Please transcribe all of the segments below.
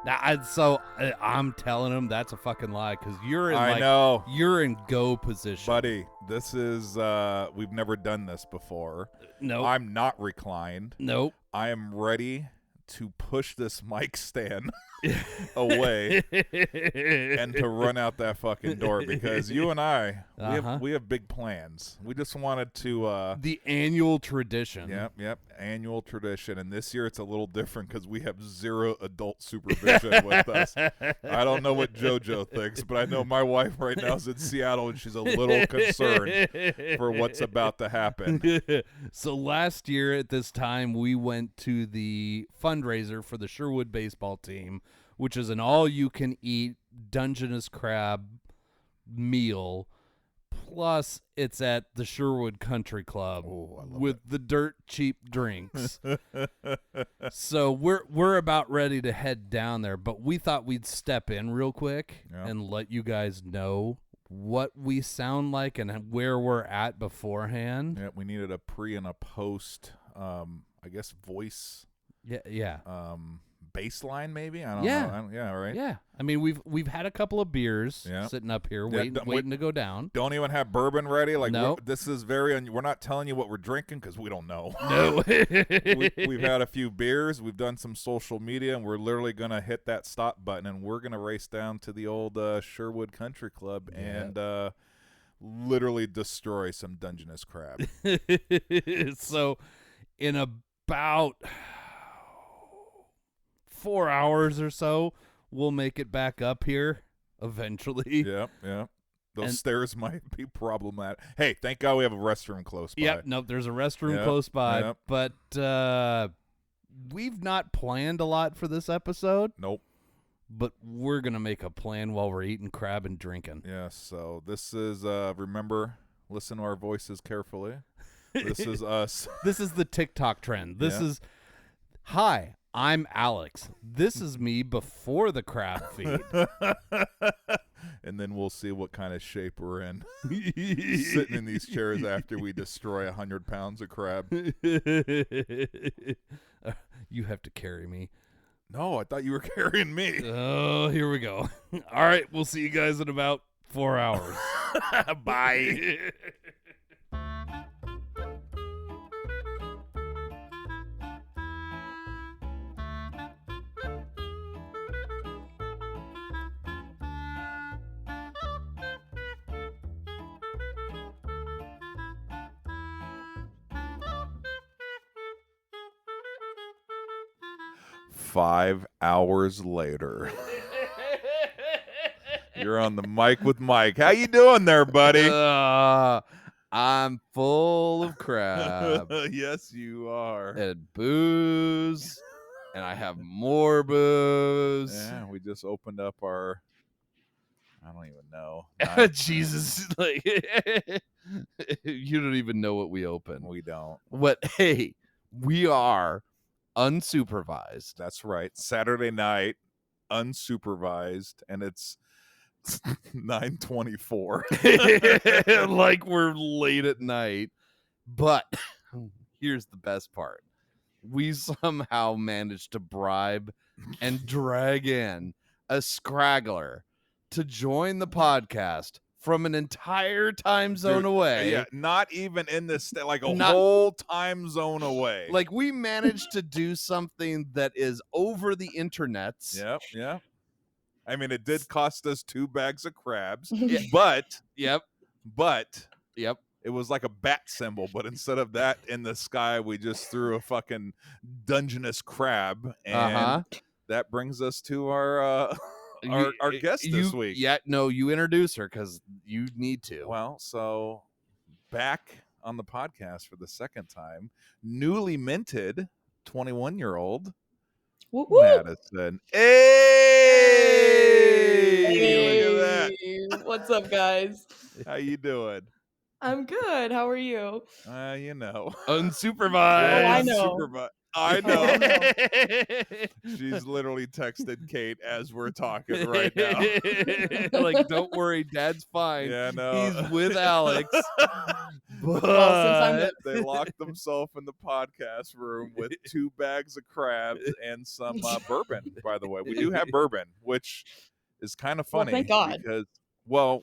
I'm telling him that's a fucking lie because you're in know. you're in go position, buddy. This is we've never done this before. Nope. I'm not reclined. Nope. I am ready to push this mic stand away and to run out that fucking door because you and I we have big plans. We just wanted to the annual tradition. Yep, annual tradition. And this year it's a little different because we have 0 adult supervision with us. I don't know what JoJo thinks, but I know my wife right now is in Seattle and she's a little concerned for what's about to happen. So last year at this time we went to the fundraiser for the Sherwood baseball team, which is an all-you-can-eat Dungeness crab meal, plus it's at the Sherwood Country Club with the dirt cheap drinks. So we're about ready to head down there, but we thought we'd step in real quick and let you guys know what we sound like and where we're at beforehand. Yeah, we needed a pre and a post, I guess, voice. Yeah. Baseline, maybe. I don't know. Yeah, right. Yeah, I mean we've had a couple of beers sitting up here waiting to go down. Don't even have bourbon ready. Like no. This is very. We're not telling you what we're drinking because we don't know. No. We've had a few beers. We've done some social media, and we're literally gonna hit that stop button, and we're gonna race down to the old Sherwood Country Club and literally destroy some Dungeness crab. So, in about 4 hours or so, we'll make it back up here eventually. Yeah. Those stairs might be problematic. Hey, thank God we have a restroom close by. Yep, nope, there's a restroom close by. Yep. But we've not planned a lot for this episode. Nope. But we're going to make a plan while we're eating crab and drinking. Yeah, so this is, remember, listen to our voices carefully. This is us. This is the TikTok trend. This is, hi, I'm Alex. This is me before the crab feed. And then we'll see what kind of shape we're in. Sitting in these chairs after we destroy 100 pounds of crab. You have to carry me. No, I thought you were carrying me. Oh, here we go. All right, we'll see you guys in about 4 hours. Bye. 5 hours later. You're on the mic with Mike. How you doing there, buddy? I'm full of crab. Yes, you are. And booze. And I have more booze. Yeah, we just opened up our, I don't even know. Jesus. Like, you don't even know what we opened. We don't. But hey, we are unsupervised. That's right. Saturday night, unsupervised, and it's 9:24. Like we're late at night. But here's the best part. We somehow managed to bribe and drag in a scraggler to join the podcast from an entire time zone away. Yeah, not even in this state, like whole time zone away. Like we managed to do something that is over the internets. Yep. I mean, it did cost us 2 bags of crabs, but Yep. It was like a bat symbol, but instead of that in the sky, we just threw a fucking Dungeness crab, and that brings us to our guest this week. Yeah, no, you introduce her because you need to. Well, so back on the podcast for the second time, newly minted 21-year-old Madison. Hey! Look at that. What's up, guys? How you doing? I'm good. How are you? You know. Unsupervised. Oh, I know. I know. She's literally texted Kate as we're talking right now. Like, don't worry, Dad's fine. Yeah, no. He's with Alex. Well, since I'm But They locked themselves in the podcast room with 2 bags of crabs and some bourbon, by the way. We do have bourbon, which is kind of Well, funny thank God. because,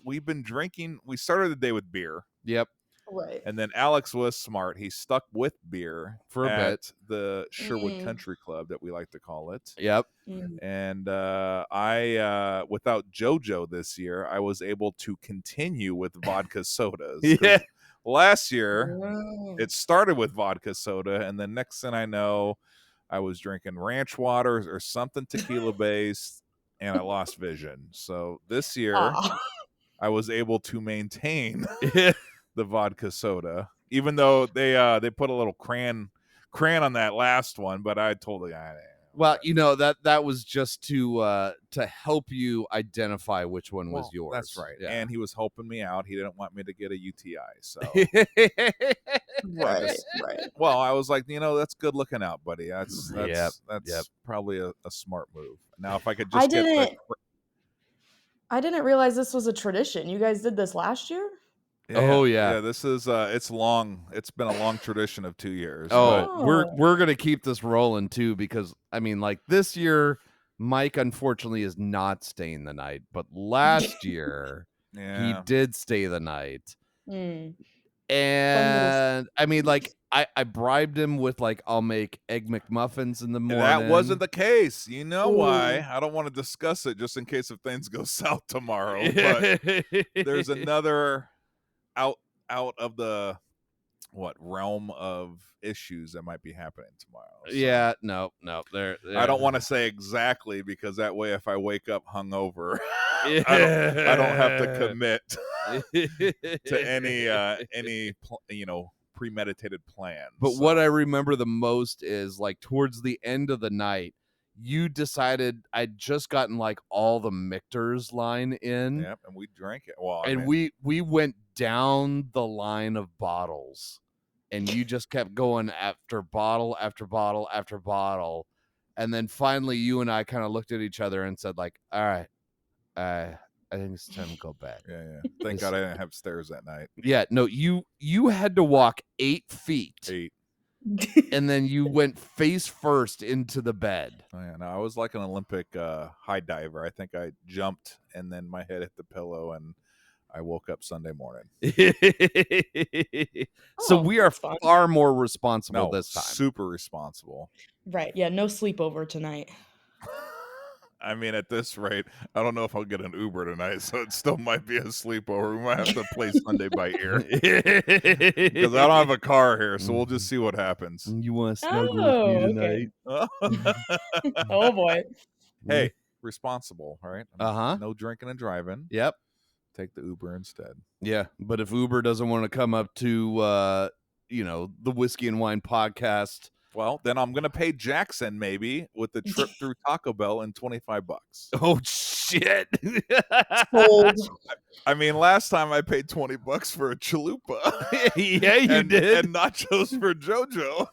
we've been drinking. We started the day with beer. yep, Right. And then Alex was smart. He stuck with beer For a bit. at the Sherwood Country Club that we like to call it. yep. And I, without JoJo this year, I was able to continue with vodka sodas. 'Cause Yeah. last year, Oh. it started with vodka soda, and then next thing I know, I was drinking ranch waters or something tequila based, and I lost vision. So this year, Ah. I was able to maintain the vodka soda, even though they put a little cran on that last one, but I told the guy. Well, that was just to help you identify which one was yours. That's right. Yeah. And he was helping me out. He didn't want me to get a UTI. So Right. Right. well, I was like, that's good looking out, buddy. That's Yep. probably a smart move. Now, if I could just get I didn't realize this was a tradition. You guys did this last year? Oh, yeah. Yeah, this is it's long. It's been a long tradition of 2 years. Oh, but- we're gonna keep this rolling too, because I mean, like this year, Mike unfortunately is not staying the night, but last year he did stay the night. And I mean, like I bribed him with like, I'll make egg McMuffins in the morning. That wasn't the case. You know why? I don't want to discuss it just in case if things go south tomorrow. But there's another out of the realm of issues that might be happening tomorrow. So Yeah, no. I don't want to say exactly, because that way if I wake up hungover, I don't have to commit to any premeditated plans. But what I remember the most is like towards the end of the night, you decided I'd just gotten like all the Michter's line in. Yep, and we drank it. Well, and we went down the line of bottles, and you just kept going after bottle after bottle after bottle. And then finally you and I kind of looked at each other and said like, all right, I think it's time to go back. Yeah. Thank God I didn't have stairs that night. Yeah, no, you had to walk 8 feet. 8. And then you went face first into the bed. Oh, yeah, no, I was like an Olympic high diver. I think I jumped and then my head hit the pillow and I woke up Sunday morning. So we are far more responsible this time. Super responsible. Right. Yeah. No sleepover tonight. I mean, at this rate, I don't know if I'll get an Uber tonight, so it still might be a sleepover. We might have to play Sunday by ear, because I don't have a car here, so we'll just see what happens. You want to snuggle with me tonight? Oh boy. Hey, responsible, all right? Uh-huh. No drinking and driving. Yep. Take the Uber instead. Yeah, but if Uber doesn't want to come up to the Whiskey and Wine podcast, well, then I'm gonna pay Jackson maybe with the trip through Taco Bell and $25. Oh shit! I mean, last time I paid $20 for a chalupa. Yeah, you did, and nachos for JoJo,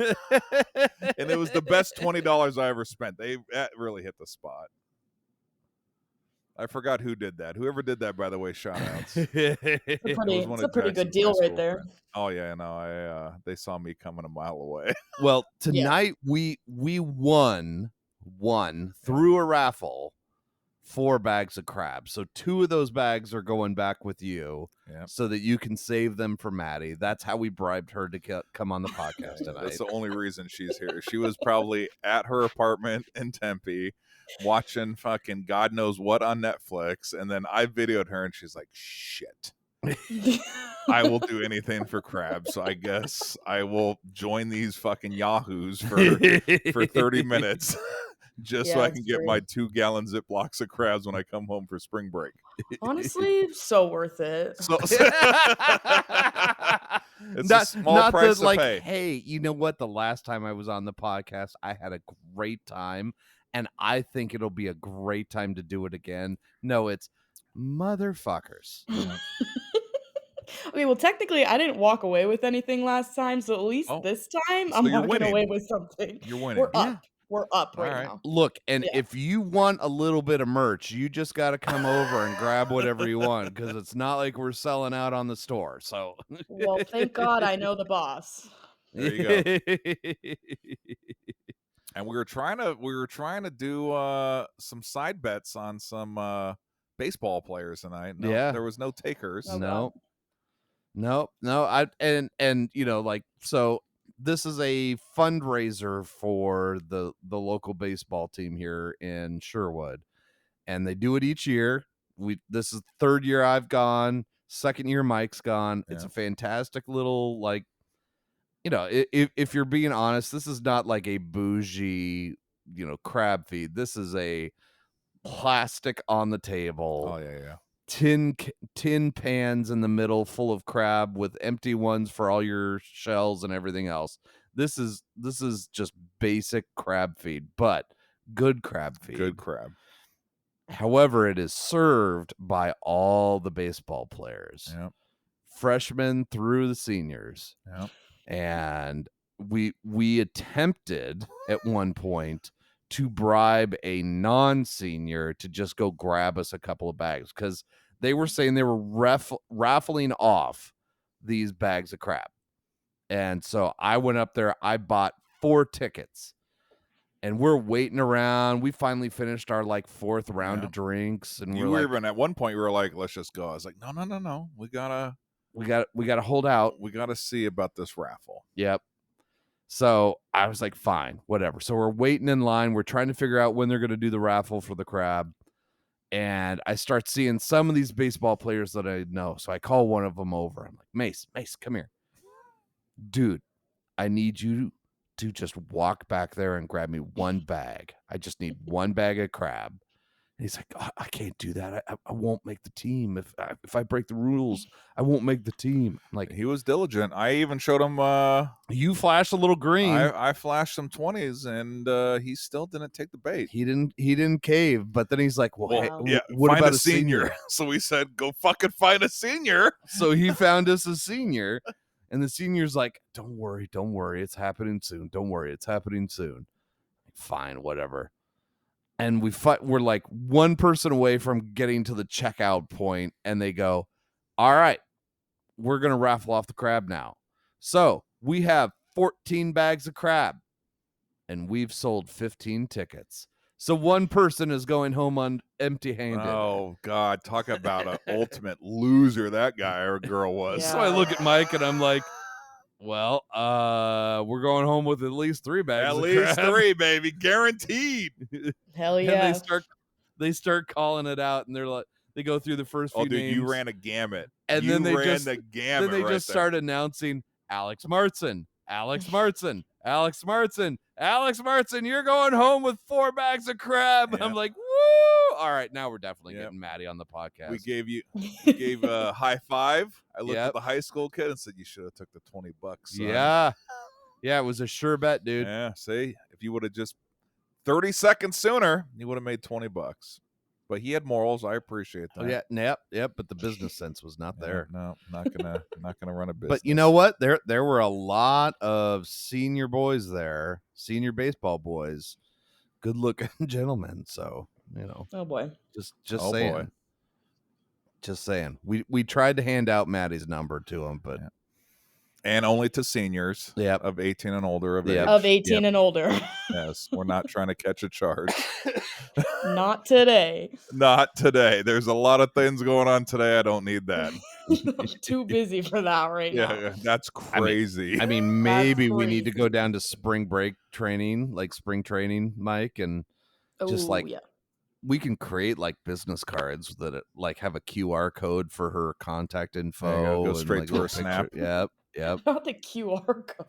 and it was the best $20 I ever spent. That really hit the spot. I forgot who did that. Whoever did that, by the way, shout outs. It's a pretty good deal right there. Friends. Oh yeah, no, they saw me coming a mile away. Well, tonight we won through a raffle 4 bags of crabs. So 2 of those bags are going back with you, so that you can save them for Maddie. That's how we bribed her to come on the podcast tonight. That's the only reason she's here. She was probably at her apartment in Tempe, watching fucking God knows what on Netflix, and then I videoed her and she's like, shit, I will do anything for crabs, so I guess I will join these fucking yahoos for 30 minutes just so I can get my 2-gallon Ziplocs of crabs when I come home for spring break. Honestly, so worth it. So it's a small price to pay. Hey, you know what? The last time I was on the podcast, I had a great time, and I think it'll be a great time to do it again. No, it's motherfuckers. Okay, well, technically, I didn't walk away with anything last time, so at least this time, I'm walking away with something. You're winning. We're up. We're up All right right. now. Look, and Yeah. if you want a little bit of merch, you just got to come over and grab whatever you want because it's not like we're selling out on the store. So, Well, thank God I know the boss. There you go. And we were trying to do some side bets on some baseball players tonight. No, Yeah. there was no takers. Oh, No, God. no. And like so. This is a fundraiser for the local baseball team here in Sherwood, and they do it each year. This is the third year I've gone, second year Mike's gone. It's Yeah. a fantastic little if you're being honest, this is not like a bougie crab feed. This is a plastic on the table. Oh yeah. Tin pans in the middle full of crab with empty ones for all your shells and everything else. This is just basic crab feed, but good crab feed. Good crab. However, it is served by all the baseball players, Yep. freshmen through the seniors. Yep. And we attempted at one point to bribe a non-senior to just go grab us a couple of bags because they were saying they were raffling off these bags of crab. And so I went up there, I bought 4 tickets, and we're waiting around. We finally finished our fourth round of drinks, and You were even at one point you were like, let's just go. I was like, no. We gotta hold out. We gotta see about this raffle. Yep. So I was like, fine, whatever. So we're waiting in line. We're trying to figure out when they're going to do the raffle for the crab. And I start seeing some of these baseball players that I know. So I call one of them over. I'm like, Mace, come here. Dude, I need you to just walk back there and grab me one bag. I just need one bag of crab. And he's like, I can't do that. I won't make the team. If I break the rules, I won't make the team. I'm like, He was diligent. I even showed him you flashed a little green. I flashed some 20s and he still didn't take the bait. He didn't cave, but then he's like, well, hey, Yeah, what find about a senior? So we said, go fucking find a senior. So he found us a senior, and the senior's like, don't worry, it's happening soon. Don't worry, it's happening soon. Fine, whatever. And we're like one person away from getting to the checkout point, and they go, all right, we're gonna raffle off the crab now. So we have 14 bags of crab, and we've sold 15 tickets. So one person is going home empty-handed. Oh God, talk about an ultimate loser that guy or girl was. Yeah. So I look at Mike and I'm like, well, we're going home with at least 3 bags At of least crab. 3, baby, guaranteed. Hell And yeah. they start calling it out, and they're like, they go through the first few Oh, dude, names. you ran a gamut. And you then they ran just the gamut. Then they right just there. start announcing Alex Martson. You're going home with 4 bags of crab. Yeah. I'm like, woo! All right, now we're definitely getting Maddie on the podcast. We gave a high five. I looked at the high school kid and said, "You should have took the $20." Son. Yeah, it was a sure bet, dude. Yeah, see, if you would have just 30 seconds sooner, he would have made $20. But he had morals. I appreciate that. Oh, yep. But the business sense was not there. No, not gonna run a business. But you know what? There were a lot of senior boys there, senior baseball boys, good looking gentlemen. So Oh boy. just Oh, saying. boy. Just saying. We tried to hand out Maddie's number to him, but and only to seniors Yep. of 18 and older of Yep. age. Of 18 and older. Yes, we're not trying to catch a charge. Not today. Not today. There's a lot of things going on today. I don't need that. I'm too busy for that right now. Yeah, that's crazy. I mean, maybe we need to go crazy. down to spring break training, like spring training, Mike, and just Oh, like yeah. we can create like business cards that like have a QR code for her contact info. Go straight and, to her little Snap. picture. Yep. Not the QR code.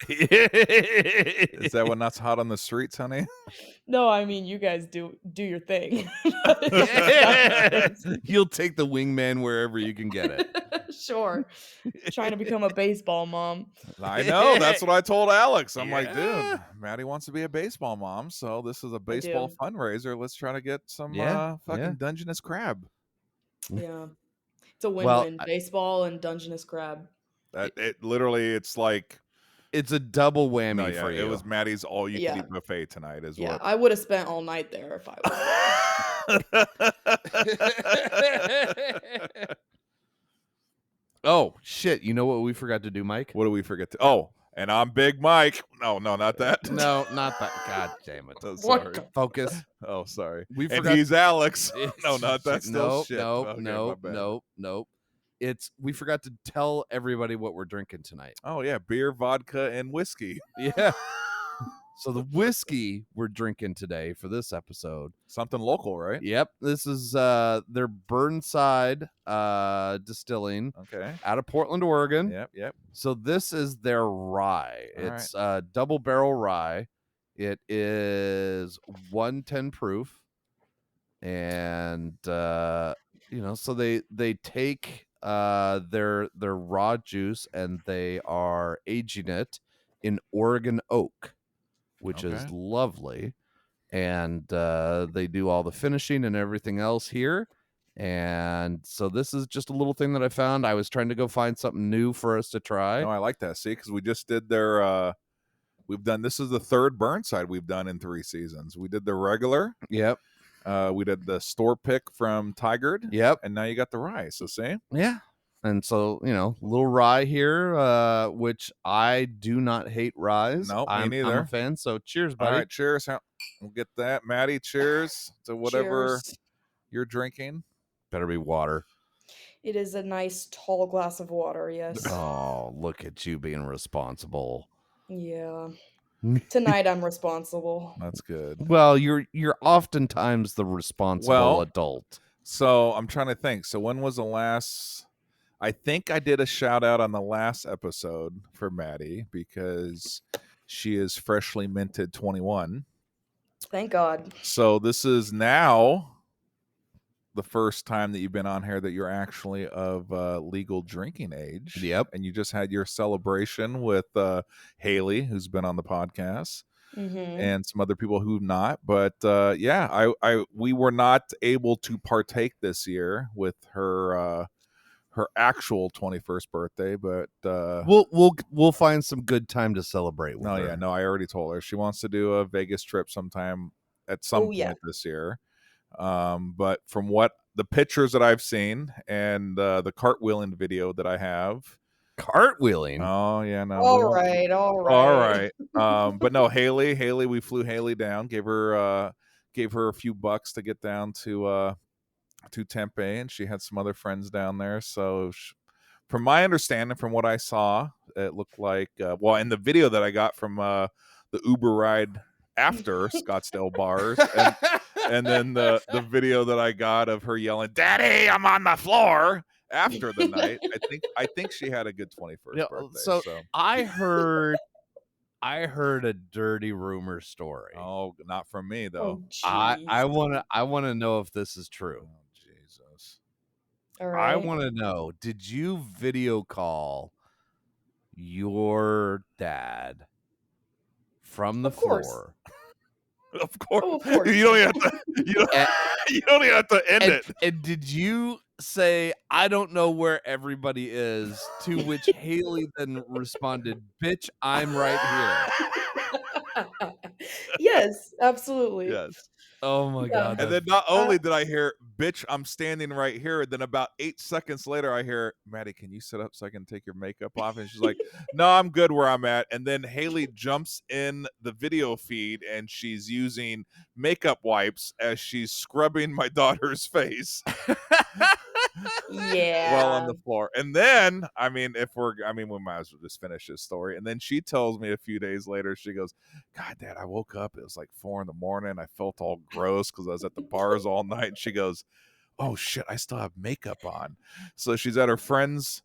Is that what's hot on the streets, honey? No, I mean you guys do your thing. You'll take the wingman wherever you can get it. Sure. Trying to become a baseball mom. I know. That's what I told Alex. I'm like, dude, Maddie wants to be a baseball mom, so this is a baseball do. fundraiser. Let's try to get some fucking Dungeness crab. Yeah. It's a win-win. Well, Baseball and Dungeness crab. It literally, it's like It's a double whammy No, yeah, for you. it was Maddie's all-you-can-eat Yeah. buffet tonight is Yeah, what. I would have spent all night there if I was there. Oh shit! You know what we forgot to do, Mike? What do we forget to? Oh, and I'm Big Mike. No, not that. No, not that. God damn it! Oh, What sorry. the- Focus. Oh, sorry. We And forgot. he's Alex. No, not that. Still Nope, shit. nope, Okay, my nope, bad. nope. We forgot to tell everybody what we're drinking tonight. Oh yeah, beer, vodka, and whiskey. Yeah. So the whiskey we're drinking today for this episode. Something local, right? Yep, this is their Burnside Distilling Okay. out of Portland, Oregon. Yep. So this is their rye. All It's double barrel rye. It is 110 proof, and so they take their raw juice and they are aging it in Oregon oak, which Okay. is lovely. And they do all the finishing and everything else here. And so this is just a little thing that I found. I was trying to go find something new for us to try. No, I like that. See, because we just did their. We've done. This is the third Burnside we've done in 3 seasons. We did the regular. Yep. We did the store pick from Tigard. Yep. And now you got the rye. So see. Yeah. And so, little rye here, which I do not hate ryes. No, me I'm neither. a fan. So cheers, buddy. All right, cheers. We'll get that, Maddie. Cheers to whatever Cheers. you're drinking. Better be water. It is a nice tall glass of water, yes. Oh, look at you being responsible. Yeah. Tonight I'm responsible. That's good. Well, you're oftentimes the responsible adult. So I'm trying to think. So when was the last? I think I did a shout out on the last episode for Maddie because she is freshly minted 21. Thank God. So this is now the first time that you've been on here that you're actually of legal drinking age. Yep. And you just had your celebration with Haley, who's been on the podcast. Mm-hmm. And some other people who've not, but we were not able to partake this year with her actual 21st birthday, but we'll find some good time to celebrate with her. I already told her she wants to do a Vegas trip sometime at some point this year. But from what the pictures that I've seen and the cartwheeling video that I have. Cartwheeling. Oh yeah, no. All right. But no, Haley, we flew Haley down, gave her a few bucks to get down to Tempe, and she had some other friends down there. So from my understanding, from what I saw, it looked like in the video that I got from the Uber ride after Scottsdale bars, and then the video that I got of her yelling, "Daddy, I'm on the floor." After the night, I think she had a good 21st birthday. So I heard a dirty rumor story. Oh, not from me though. I wanna know if this is true. Oh, Jesus. All right. I wanna know, did you video call your dad from the floor? Of course. Oh, of course. You don't even have to. You don't even have to end it. And did you say, "I don't know where everybody is," to which Haley then responded, "Bitch, I'm right here." Yes, absolutely. Yes. Oh my God. And then not only did I hear, "Bitch, I'm standing right here," then about 8 seconds later, I hear, "Maddie, can you sit up so I can take your makeup off?" And she's like, "No, I'm good where I'm at." And then Haley jumps in the video feed and she's using makeup wipes as she's scrubbing my daughter's face. Yeah. Well on the floor. And then, we might as well just finish this story. And then she tells me a few days later, she goes, "God, Dad, I woke up. It was like 4 a.m. I felt all gross because I was at the bars all night." And she goes, "Oh shit, I still have makeup on." So she's at her friend's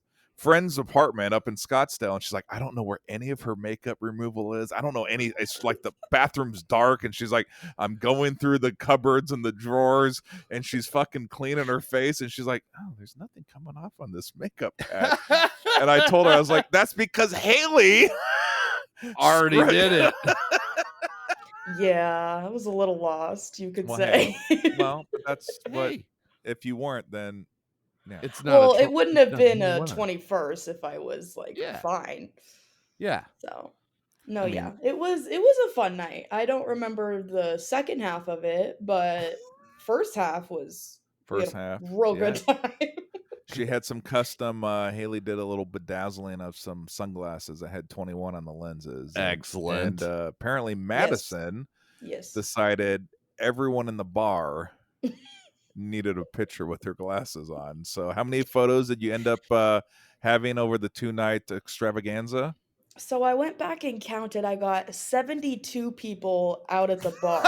apartment up in Scottsdale, and she's like, "I don't know where any of her makeup removal is. I don't know any. It's like the bathroom's dark." And she's like, "I'm going through the cupboards and the drawers," and she's fucking cleaning her face, and she's like, "Oh, there's nothing coming off on this makeup pad." And I told her, I was like, "That's because Haley already did it." Yeah, I was a little lost, you could Well, say. Well, but that's what. Hey, If you weren't, then yeah. it's not. Well, it wouldn't have been a a 21st if I was like Yeah. fine. Yeah. So, no, I yeah, mean, it was a fun night. I don't remember the second half of it, but first half was we had First a half. real Yeah. good time. She had some custom. Haley did a little bedazzling of some sunglasses that had 21 on the lenses. excellent. And apparently Yes. Madison Yes. decided everyone in the bar needed a picture with their glasses on. So how many photos did you end up having over the 2-night extravaganza? So I went back and counted. I got 72 people out at the bar.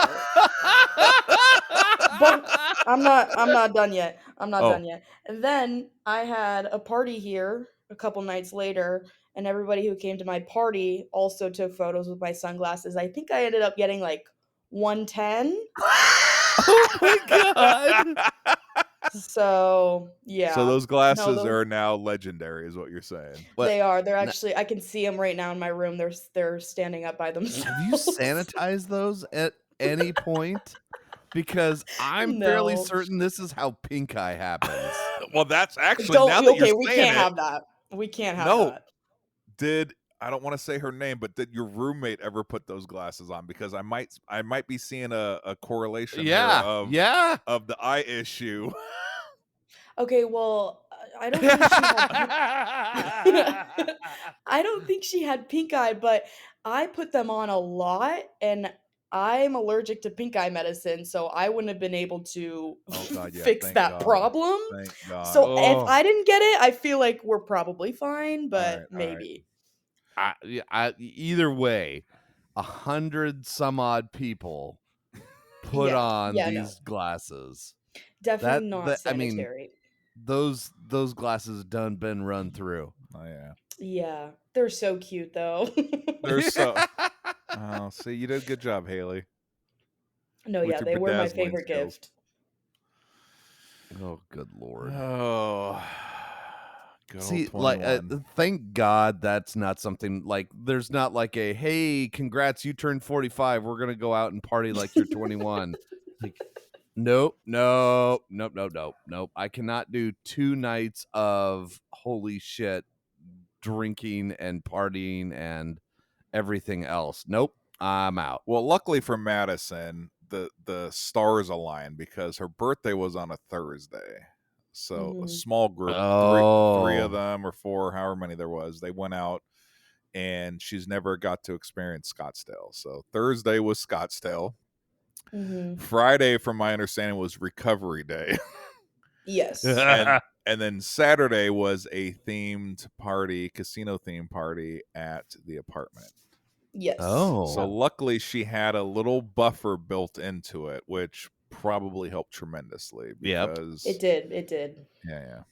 But I'm not done yet. I'm not Oh. done yet. And then I had a party here a couple nights later, and everybody who came to my party also took photos with my sunglasses. I think I ended up getting like 110. Oh my god. So yeah. So those No, glasses are now legendary, is what you're saying. they are. They're N- actually. I can see them right now in my room. They're standing up by themselves. Have you sanitized those at any point? Because I'm fairly No. certain this is how pink eye happens. Well, that's actually Don't. now that Okay, you're we saying can't it. have that. We can't have No, that. I don't want to say her name, but did your roommate ever put those glasses on? Because I might be seeing a correlation Yeah. here of Yeah. the eye issue. Okay, well, I don't think she had I don't think she had pink eye, but I put them on a lot, and I'm allergic to pink eye medicine, so I wouldn't have been able to Oh god, yeah, fix thank that God. problem. Thank God. So if Oh. I didn't get it, I feel like we're probably fine, but All right. maybe. Either way, 100 some odd people put Yeah. on Yeah, no. these glasses. Definitely not I mean, sanitary. those glasses done been run through. Oh yeah. Yeah. They're so cute though. They're so Oh, see, you did a good job, Haley. No, with yeah, your they were my bedazzling favorite skills. gift. Oh, good lord. Oh. Good See, old like, 21. thank God that's not something like. There's not like a hey, congrats, you turned 45. We're gonna go out and party like you're 21. Like, nope. I cannot do 2 nights of holy shit drinking and partying and everything else. Nope, I'm out. Well, luckily for Madison, the stars aligned because her birthday was on a Thursday. So a Mhm. small group, three of Oh, them or 4, however many there was, they went out, and she's never got to experience Scottsdale. So Thursday was Scottsdale. Mhm. Friday, from my understanding, was recovery day. Yes. and then Saturday was a themed party, casino themed party at the apartment. Yes. Oh. So luckily she had a little buffer built into it, which probably helped tremendously Yep. because It did. It did. yeah.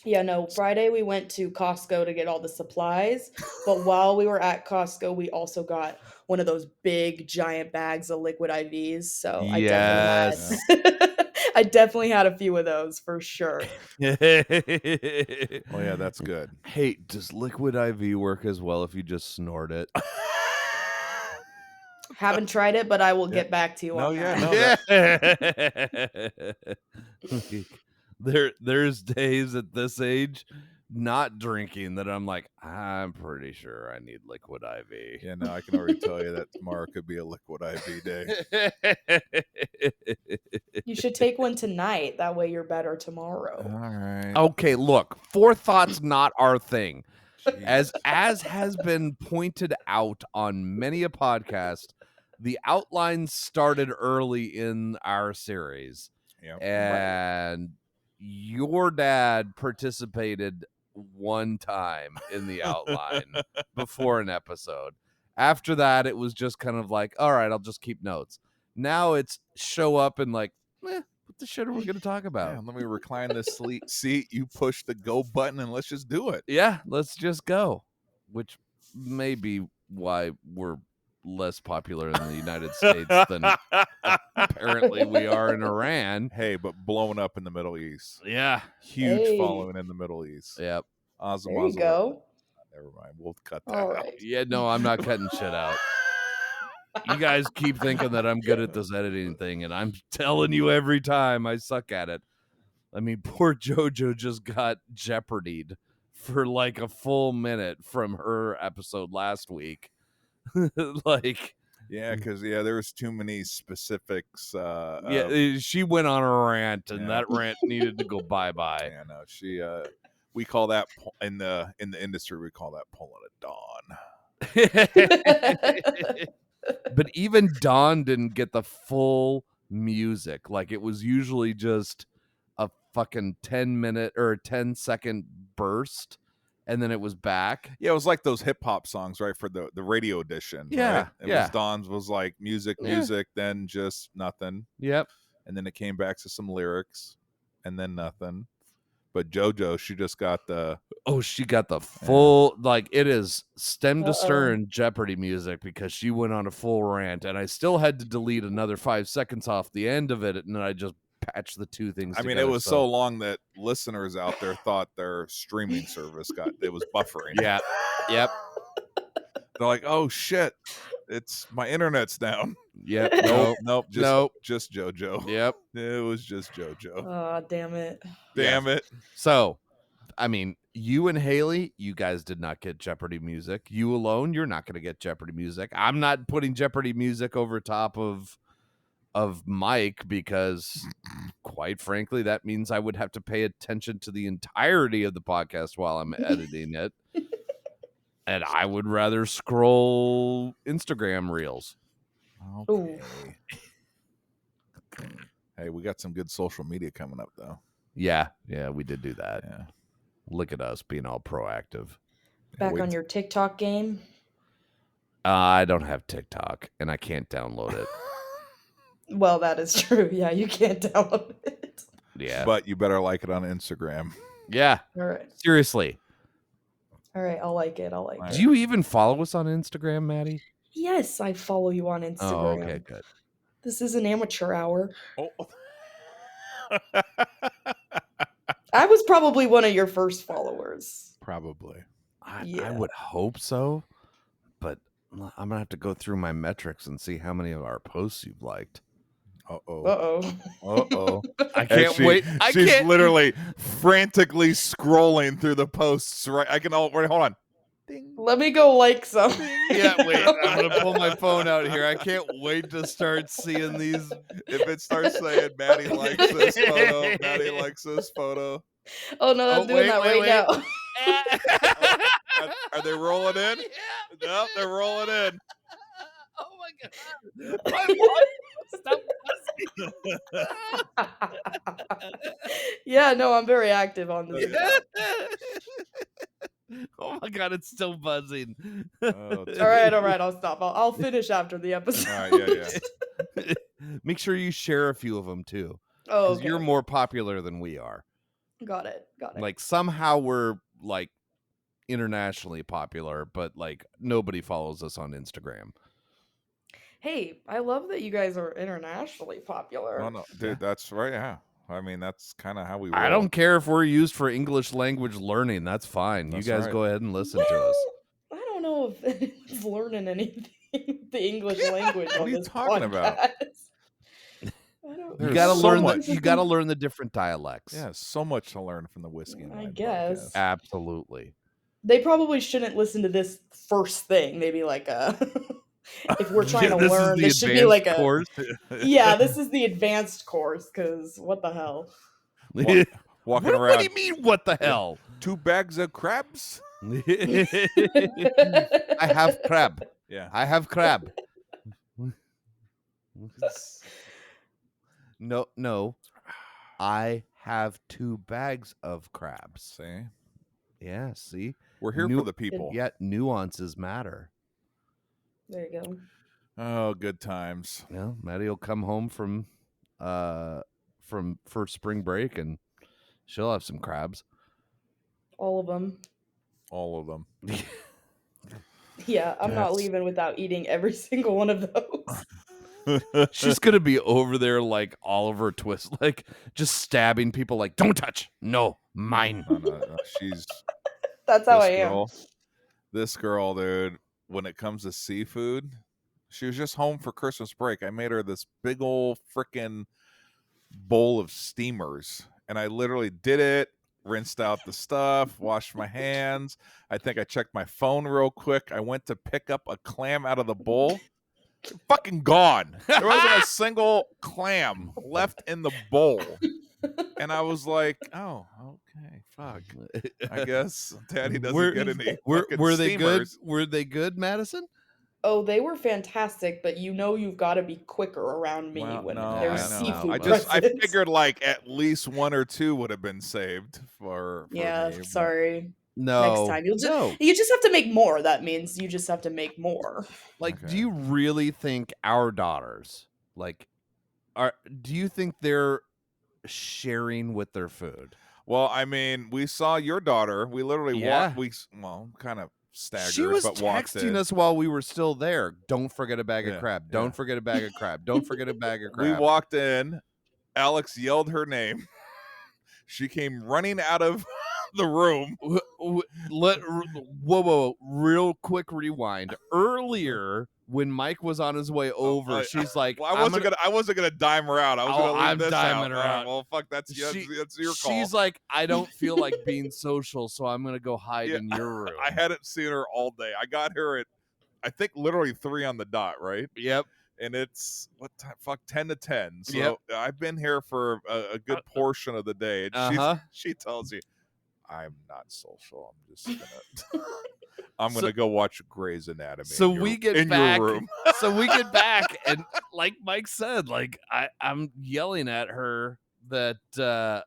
Yeah, no, Friday we went to Costco to get all the supplies, but while we were at Costco, we also got one of those big giant bags of liquid IVs. So I definitely Yes. had I definitely had a few of those for sure. Well, yeah, that's good. Hey, does liquid IV work as well if you just snort it? Haven't tried it, but I will Yeah. get back to you No, on yeah, that. no, There's days at this age not drinking that I'm like, I'm pretty sure I need liquid IV. Yeah, no, I can already tell you that tomorrow could be a liquid IV day. You should take one tonight. That way you're better tomorrow. All right. Okay, look, forethought's not our thing. Jeez. As has been pointed out on many a podcast, the outline started early in our series, Yep. and your dad participated one time in the outline before an episode. After that, it was just kind of like, all right, I'll just keep notes. Now it's show up and like, what the shit are we going to talk about? Yeah, let me recline this seat. You push the go button and let's just do it. Yeah, let's just go. Which may be why we're less popular in the United States than apparently we are in Iran. Hey, but blowing up in the Middle East. Yeah. Huge Hey. following in the Middle East. Yep. There you go. Never mind. We'll cut that All out. right. Yeah, no, I'm not cutting shit out. You guys keep thinking that I'm good at this editing thing, and I'm telling you every time I suck at it. I mean, poor JoJo just got Jeopardied for like a full minute from her episode last week. Like, Yeah, because there was too many specifics. she went on a rant, and that rant needed to go bye-bye. Yeah, no, she. We call that in the industry. We call that pulling a Dawn. But even Dawn didn't get the full music. Like, it was usually just a fucking 10-minute or 10-second burst, and then it was back. Yeah, it was like those hip hop songs, right? For the radio edition. Yeah, right? It was Dawn's was like music, then just nothing. Yep. And then it came back to some lyrics, and then nothing. But JoJo, she just got the she got the full like it is stem to stern Jeopardy music, because she went on a full rant, and I still had to delete another 5 seconds off the end of it, and then I just patched the two things together. I mean, it was so long that listeners out there thought their streaming service it was buffering. Yeah. Yep. They're like, oh shit, my internet's down. Yep. Nope. Just JoJo. Yep. It was just JoJo. Oh, damn it. Damn it. So, I mean, you and Haley, you guys did not get Jeopardy music. You alone, you're not going to get Jeopardy music. I'm not putting Jeopardy music over top of Mike, because quite frankly, that means I would have to pay attention to the entirety of the podcast while I'm editing it. And I would rather scroll Instagram reels. Okay. Hey, we got some good social media coming up, though. Yeah, we did do that. Yeah. Look at us being all proactive. Back on your TikTok game? I don't have TikTok, and I can't download it. Well, that is true. Yeah, you can't download it. Yeah. But you better like it on Instagram. Yeah. All right. Seriously. All right, I'll like it. Do you even follow us on Instagram, Maddie? Yes, I follow you on Instagram. Oh, okay, good. This is an amateur hour. Oh. I was probably one of your first followers. Probably. I would hope so, but I'm going to have to go through my metrics and see how many of our posts you've liked. Uh-oh. I can't wait. She's literally frantically scrolling through the posts, right? Hold on. Ding. Let me go like some. Yeah, wait. I'm going to pull my phone out here. I can't wait to start seeing these. If it starts saying, Maddie likes this photo, Maddie likes this photo. Oh, no, I'm doing that right now. Are they rolling in? Yeah. Nope, they're rolling in. Oh, my God. My wife, stop Yeah, no, I'm very active on this. Oh my God, it's still buzzing. Oh, all right, I'll stop. I'll finish after the episode. All right, yeah. Make sure you share a few of them too. Oh, because okay. you're more popular than we are. Got it. Like somehow we're like internationally popular, but like nobody follows us on Instagram. Hey, I love that you guys are internationally popular. No, dude, that's right. Yeah. I mean, that's kind of how we roll. I don't care if we're used for English language learning. That's fine. That's you guys right. go ahead and listen to us. I don't know if anyone's learning anything the English language. What on are you this talking about? You gotta learn much. you gotta learn the different dialects. Yeah, so much to learn from the Whiskey and I Wine guess. podcast. Absolutely. They probably shouldn't listen to this first thing. Maybe like a if we're trying to this learn, is this should be like a course. Yeah, this is the advanced course, because what the hell? Walking what around. do you mean, what the hell? 2 bags of crabs? I have crab. Yeah. I have crab. No. I have 2 bags of crabs. See? Yeah, see? We're here for the people. Yet nuances matter. There you go. Oh, good times. Yeah, Maddie will come home for spring break and she'll have some crabs. All of them. All of them. Yeah, I'm not leaving without eating every single one of those. She's gonna be over there like Oliver Twist, like just stabbing people like, don't touch. No, mine. No, she's That's how I am. This girl, dude, when it comes to seafood, she was just home for Christmas break. I made her this big old freaking bowl of steamers, and I literally did it, rinsed out the stuff, washed my hands. I think I checked my phone real quick. I went to pick up a clam out of the bowl. Fucking gone. There wasn't a single clam left in the bowl. And I was like, oh, okay, fuck. I guess Daddy doesn't get any fucking were they good? steamers. Were they good, Madison? Oh, they were fantastic, but you've got to be quicker around me Well, when no, there's I know. seafood I present. figured like at least 1 or 2 would have been saved for Yeah, me. But sorry. No. Next time you just have to make more. That means you just have to make more. Like, do Okay. you really think our daughters, like, do you think they're sharing with their food? Well, I mean, we saw your daughter. We literally Yeah. kind of staggered, She was but walked texting in. us while we were still there. Don't forget a bag of Yeah, crab. yeah. Don't forget a bag of crab. Don't forget a bag of crab. We walked in. Alex yelled her name. She came running out of the room. Whoa, real quick rewind. Earlier, when Mike was on his way over, she's like, well, I wasn't gonna dime her out. I was gonna leave I'm this diming out. her All right, out. well, fuck, that's your call. She's like, I don't feel like being social, so I'm gonna go hide Yeah, in your room. I hadn't seen her all day. I got her at, I think, literally 3 on the dot, right? Yep. And it's what time? Fuck, 10 to 10. So Yep. I've been here for a good portion of the day. And she tells you, I'm not social. I'm just gonna I'm gonna go watch Grey's Anatomy. So we get back. Your room. So we get back, and like Mike said, like I'm yelling at her that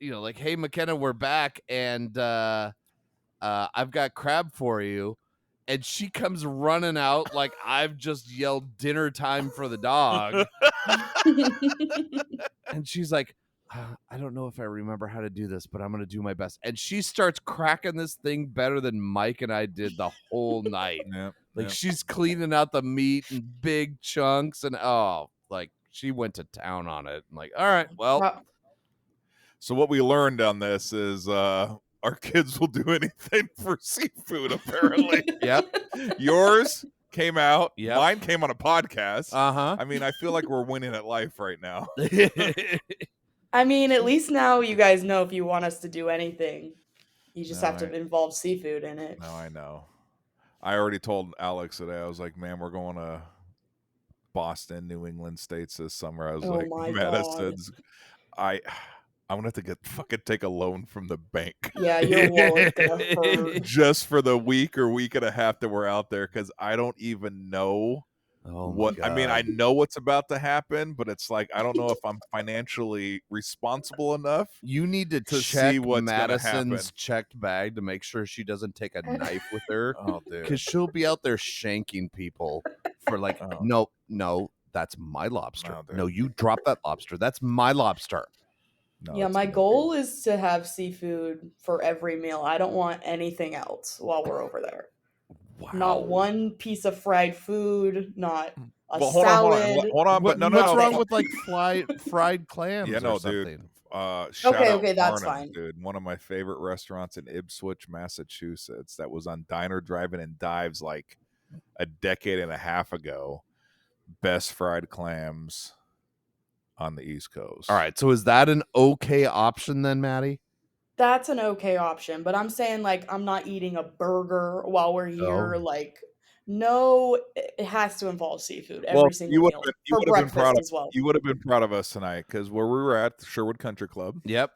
like, hey McKenna, we're back, and I've got crab for you. And she comes running out like I've just yelled dinner time for the dog. And she's like, I don't know if I remember how to do this, but I'm going to do my best. And she starts cracking this thing better than Mike and I did the whole night. Yep. She's cleaning out the meat in big chunks. And she went to town on it. I'm like, all right, well. So what we learned on this is our kids will do anything for seafood, apparently. Yep. Yours came out. Yep. Mine came on a podcast. Uh-huh. I mean, I feel like we're winning at life right now. I mean, at least now you guys know if you want us to do anything, you just have to involve seafood in it. No, I know. I already told Alex today. I was like, man, we're going to Boston, New England states this summer. I was like, Madison's. I'm gonna have to take a loan from the bank. Yeah, your wallet's gonna hurt. Just for the week or week and a half that we're out there, because I don't even know what. I mean, I know what's about to happen, but it's like I don't know if I'm financially responsible enough. You need to see check what's Madison's checked bag to make sure she doesn't take a knife with her. Oh, dude, because she'll be out there shanking people for like, no, that's my lobster. No, you drop that lobster. That's my lobster. No, yeah, my goal is to have seafood for every meal. I don't want anything else while we're over there. Wow. Not one piece of fried food, not a hold salad. Hold on, but what's wrong with like fried clams? Yeah, no, or something? Dude. Shout out okay, that's Arnhem, fine. Dude, one of my favorite restaurants in Ipswich, Massachusetts, that was on Diner, Drive-In, and Dives like a decade and a half ago. Best fried clams on the East Coast. All right, so is that an okay option then, Maddie? That's an okay option, but I'm saying like I'm not eating a burger while we're here. Like, no, it has to involve seafood every single meal for breakfast as well. You would have been proud of us tonight because where we were at the Sherwood Country Club. Yep.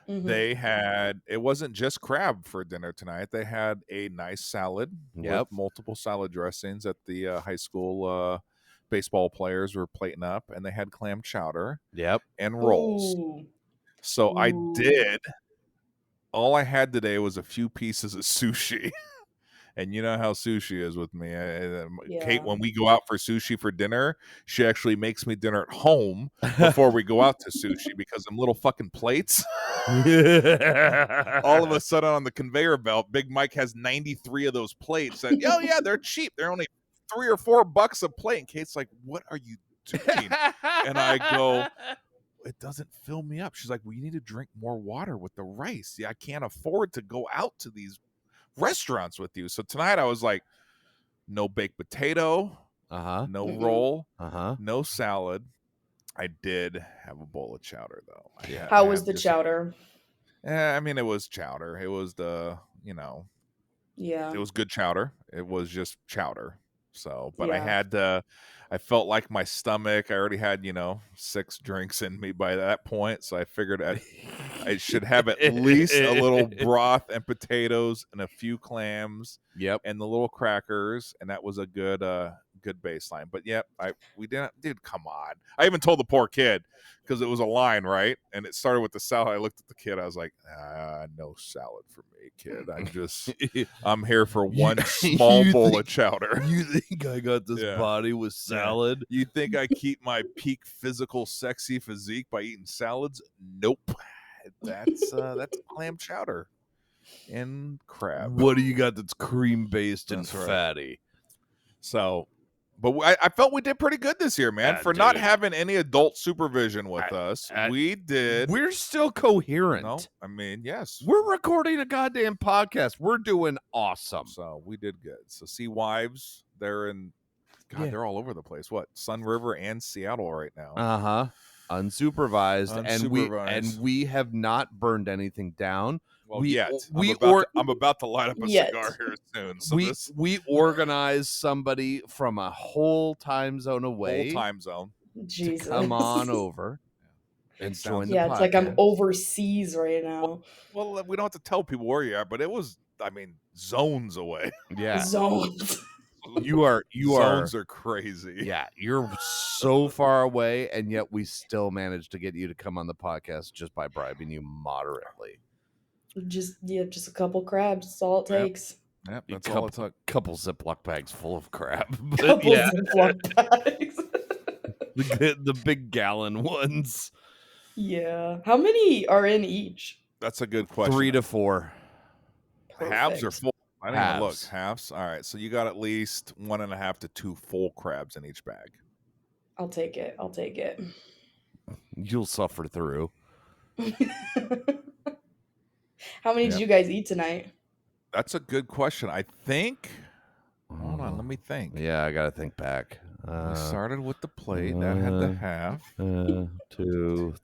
Mm-hmm. They had, it wasn't just crab for dinner tonight. They had a nice salad with multiple salad dressings that the high school baseball players were plating up, and they had clam chowder and rolls. Ooh. So I did. All I had today was a few pieces of sushi. And you know how sushi is with me. Kate, when we go out for sushi for dinner, she actually makes me dinner at home before we go out to sushi because them little fucking plates. All of a sudden on the conveyor belt, Big Mike has 93 of those plates. And, oh, yeah, they're cheap. They're only $3 or $4 a plate. And Kate's like, what are you doing? And I go, it doesn't fill me up. She's like, well, you need to drink more water with the rice. Yeah, I can't afford to go out to these restaurants with you. So tonight I was like, no baked potato, no roll, no salad. I did have a bowl of chowder though. How was the chowder? I mean, it was chowder. It was it Yeah. was good chowder. It was just chowder. So, but Yeah. I felt like my stomach, I already had, 6 drinks in me by that point. So I figured I should have at least a little broth and potatoes and a few clams Yep. and the little crackers, and that was a good baseline. But yep, we didn't. Dude, come on! I even told the poor kid because it was a line, right? And it started with the salad. I looked at the kid. I was like, no salad for me, kid. I'm here for one small bowl of chowder. You think I got this Yeah. body with salad? You think I keep my peak physical sexy physique by eating salads? Nope. That's clam chowder and crab. What do you got that's cream based and That's right. fatty? So, but I felt we did pretty good this year, man. Yeah, for not dude. having any adult supervision with us, we did. We're still coherent. No, I mean, yes. We're recording a goddamn podcast. We're doing awesome. So we did good. So Sea Wives, they're in. God, Yeah. they're all over the place. What? Sun River and Seattle right now. Uh-huh. Unsupervised. And we have not burned anything down. Well, I'm about to light up a cigar here soon. So we organized somebody from a whole time zone away. Whole time zone. Jesus. To come on over and join the podcast. Yeah, it's like I'm overseas right now. Well, we don't have to tell people where you are, but it was, zones away. Yeah. Zones. Zones are crazy. Yeah, you're so far away, and yet we still managed to get you to come on the podcast just by bribing you moderately. Just a couple crabs. That's all it takes. Yep, that's all it took. Couple Ziploc bags full of crab. Couple Ziploc bags. the big gallon ones. Yeah. How many are in each? That's a good question. 3 to 4. Halves or full? I didn't even look. Halves. Halves. All right. So you got at least 1.5 to 2 full crabs in each bag. I'll take it. You'll suffer through. How many did you guys eat tonight? That's a good question. I think. Hold on. Let me think. Yeah, I got to think back. We started with the plate. That had the half. 2,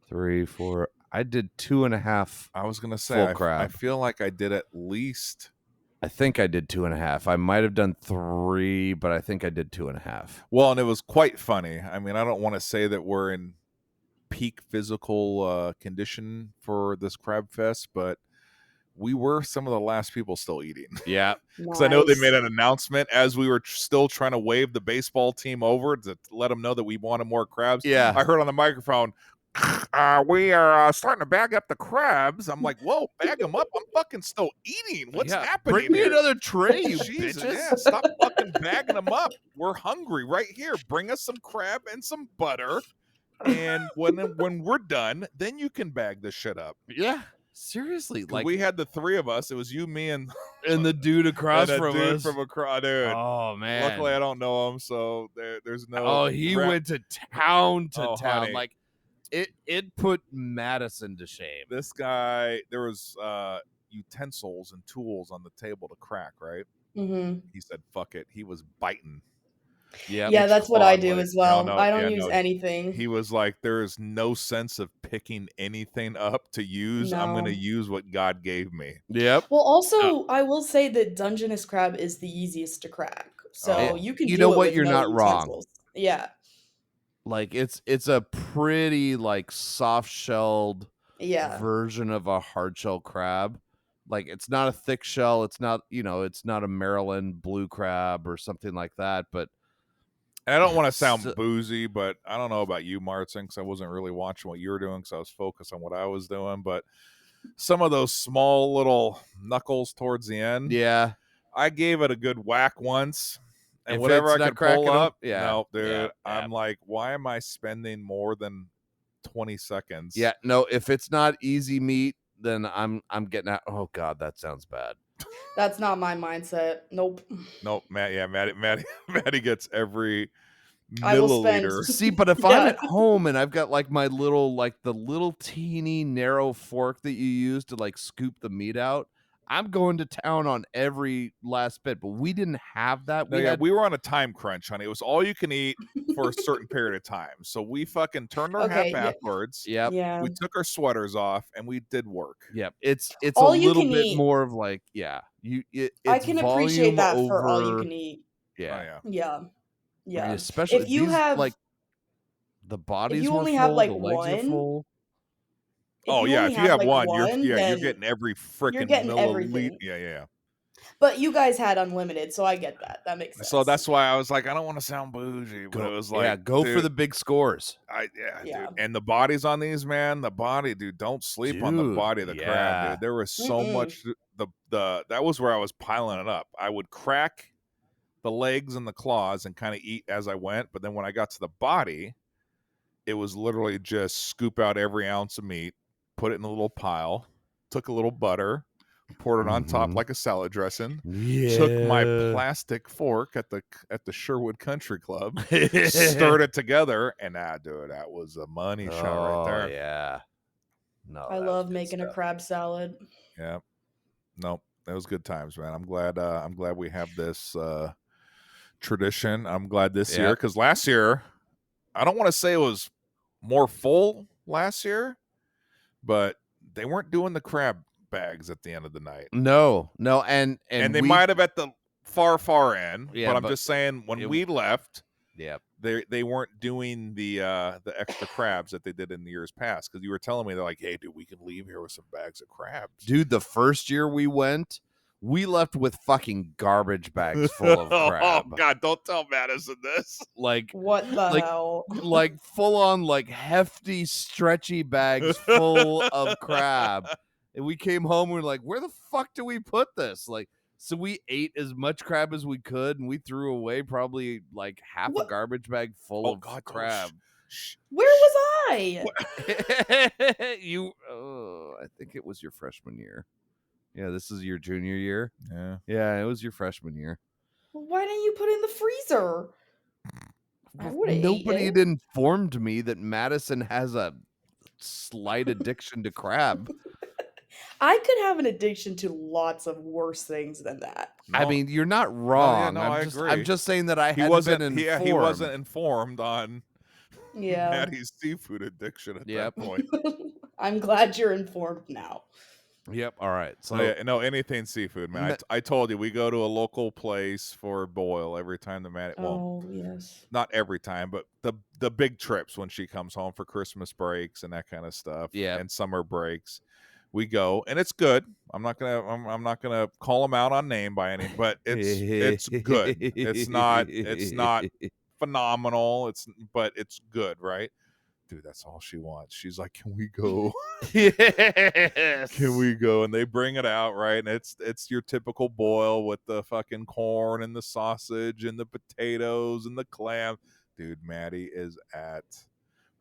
3, 4. I did 2.5. I was going to say, full crab. I feel like I did at least. I think I did 2.5. I might have done 3, but I think I did 2.5. Well, and it was quite funny. I mean, I don't want to say that we're in peak physical condition for this crab fest, but we were some of the last people still eating. Yeah. Because I know they made an announcement as we were still trying to wave the baseball team over to let them know that we wanted more crabs. Yeah. I heard on the microphone, we are starting to bag up the crabs. I'm like, whoa, bag them up. I'm fucking still eating. What's happening? Bring me here? another tray, you Jesus, bitches. yeah, stop fucking bagging them up. We're hungry right here. Bring us some crab and some butter. And when we're done, then you can bag this shit up. Yeah. Seriously. Like, we had the 3 of us. It was you, me, and the dude across from us. From across, dude. Oh, man. Luckily, I don't know him, so there's no. Oh, he went to town town. Honey. Like, it put Madison to shame. This guy, there was utensils and tools on the table to crack, right? Mm-hmm. He said, fuck it. He was biting. Yeah, that's what I do as well. I don't use anything. He was like, there is no sense of picking anything up to use. No. I'm going to use what God gave me. Yep. Well, also, I will say that Dungeness crab is the easiest to crack. So you can do it with you're no not utensils. wrong. Yeah. Like, it's a pretty, like, soft-shelled version of a hard-shell crab. Like, it's not a thick shell. It's not, it's not a Maryland blue crab or something like that, but and I don't want to sound boozy, but I don't know about you, Martin, because I wasn't really watching what you were doing because I was focused on what I was doing. But some of those small little knuckles towards the end, I gave it a good whack once, and whatever I could pull up, no, dude, I'm like, why am I spending more than 20 seconds? Yeah, no, if it's not easy meat, then I'm getting out. Oh God, that sounds bad. That's not my mindset. Nope, Maddie gets every milliliter. See, but if I'm at home and I've got like my little, like the little teeny narrow fork that you use to like scoop the meat out, I'm going to town on every last bit, but we didn't have that. No, we were on a time crunch, honey. It was all you can eat for a certain period of time. So we fucking turned our hat Okay, yeah. backwards. Yep. Yeah. We took our sweaters off and we did work. Yep. It's a All you little can bit eat. more of like, yeah, I it's can appreciate volume that over, for all you can eat. yeah. Oh, yeah. Yeah. I mean, Yeah. especially If you these, have like, the if bodies you were only have full, like the legs are one, full. if Oh you yeah, only if you have have like one, one, you're then getting every you're freaking getting milliliter. everything. Yeah. But you guys had unlimited, so I get that. That makes sense. So that's why I was like, I don't want to sound bougie, but it was like, go for dude, the big scores. Yeah. dude. And the bodies on these, man, the body, dude, don't sleep on the Dude, body of the crab, yeah. dude. There was so Mm-mm. much. That was where I was piling it up. I would crack the legs and the claws and kind of eat as I went, but then when I got to the body, it was literally just scoop out every ounce of meat, put it in a little pile, took a little butter, poured it on top Mhm. like a salad dressing. Yeah. Took my plastic fork at the Sherwood Country Club, stirred it together, and dude, that was a money shot right there. Yeah. No, I that was love good making a stuff. crab salad. Yeah, nope, that was good times, man. I'm glad we have this tradition. I'm glad this year, because last year, I don't want to say it was more full last year, but they weren't doing the crab bags at the end of the night. No, and they might have at the far end. Yeah, but I'm but just saying when we left, yeah, they weren't doing the extra crabs that they did in the years past. Because you were telling me, they're like, hey, dude, we can leave here with some bags of crabs. Dude, the first year we went, we left with fucking garbage bags full of crab. Oh God, don't tell Madison this. Like, What the hell? like full on, like hefty, stretchy bags full of crab. And we came home, we were like, where the fuck do we put this? Like, so we ate as much crab as we could, and we threw away probably like half a What? garbage bag full of God, crab. Where was I? I think it was your freshman year. Yeah, this is your junior year. Yeah, it was your freshman year. Why didn't you put it in the freezer? I would have Nobody eaten. had informed me that Madison has a slight addiction to crab. I could have an addiction to lots of worse things than that. I mean, you're not wrong. I agree. agree. I'm just saying that I he hadn't wasn't been informed. he wasn't informed on Yeah. Maddie's seafood addiction at that point. I'm glad you're informed now. Yep. All right. So anything seafood, man. I told you we go to a local place for boil every time the Maddie. Well, yes. Not every time, but the big trips when she comes home for Christmas breaks and that kind of stuff. Yeah. And summer breaks, we go, and it's good. I'm not gonna call them out on name by any, but it's good. It's not phenomenal. But it's good, right? Dude, that's all she wants. She's like, can we go? Yes. Can we go? And they bring it out, right? And it's your typical boil with the fucking corn and the sausage and the potatoes and the clam. Dude, Maddie is at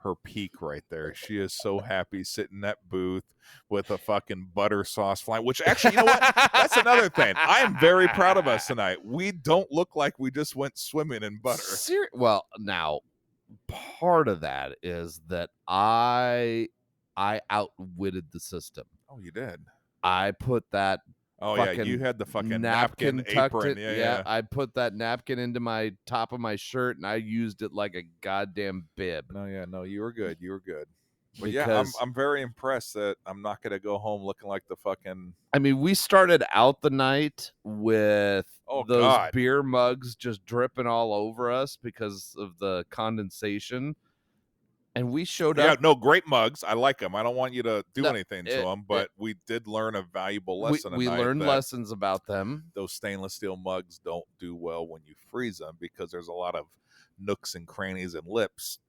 her peak right there. She is so happy sitting in that booth with a fucking butter sauce flying, which actually, you know what? That's another thing. I am very proud of us tonight. We don't look like we just went swimming in butter. Well, now, part of that is that I outwitted the system. Oh, you did? I put that. Oh yeah, you had the fucking napkin apron. Yeah. I put that napkin into my top of my shirt, and I used it like a goddamn bib. No, you were good. You were good. But yeah, I'm very impressed that I'm not gonna go home looking like the fucking. I mean, we started out the night with those beer mugs just dripping all over us because of the condensation. And we showed up. Yeah, no, great mugs. I like them. I don't want you to do anything to them, but we did learn a valuable lesson. We learned lessons about them. Those stainless steel mugs don't do well when you freeze them because there's a lot of nooks and crannies and lips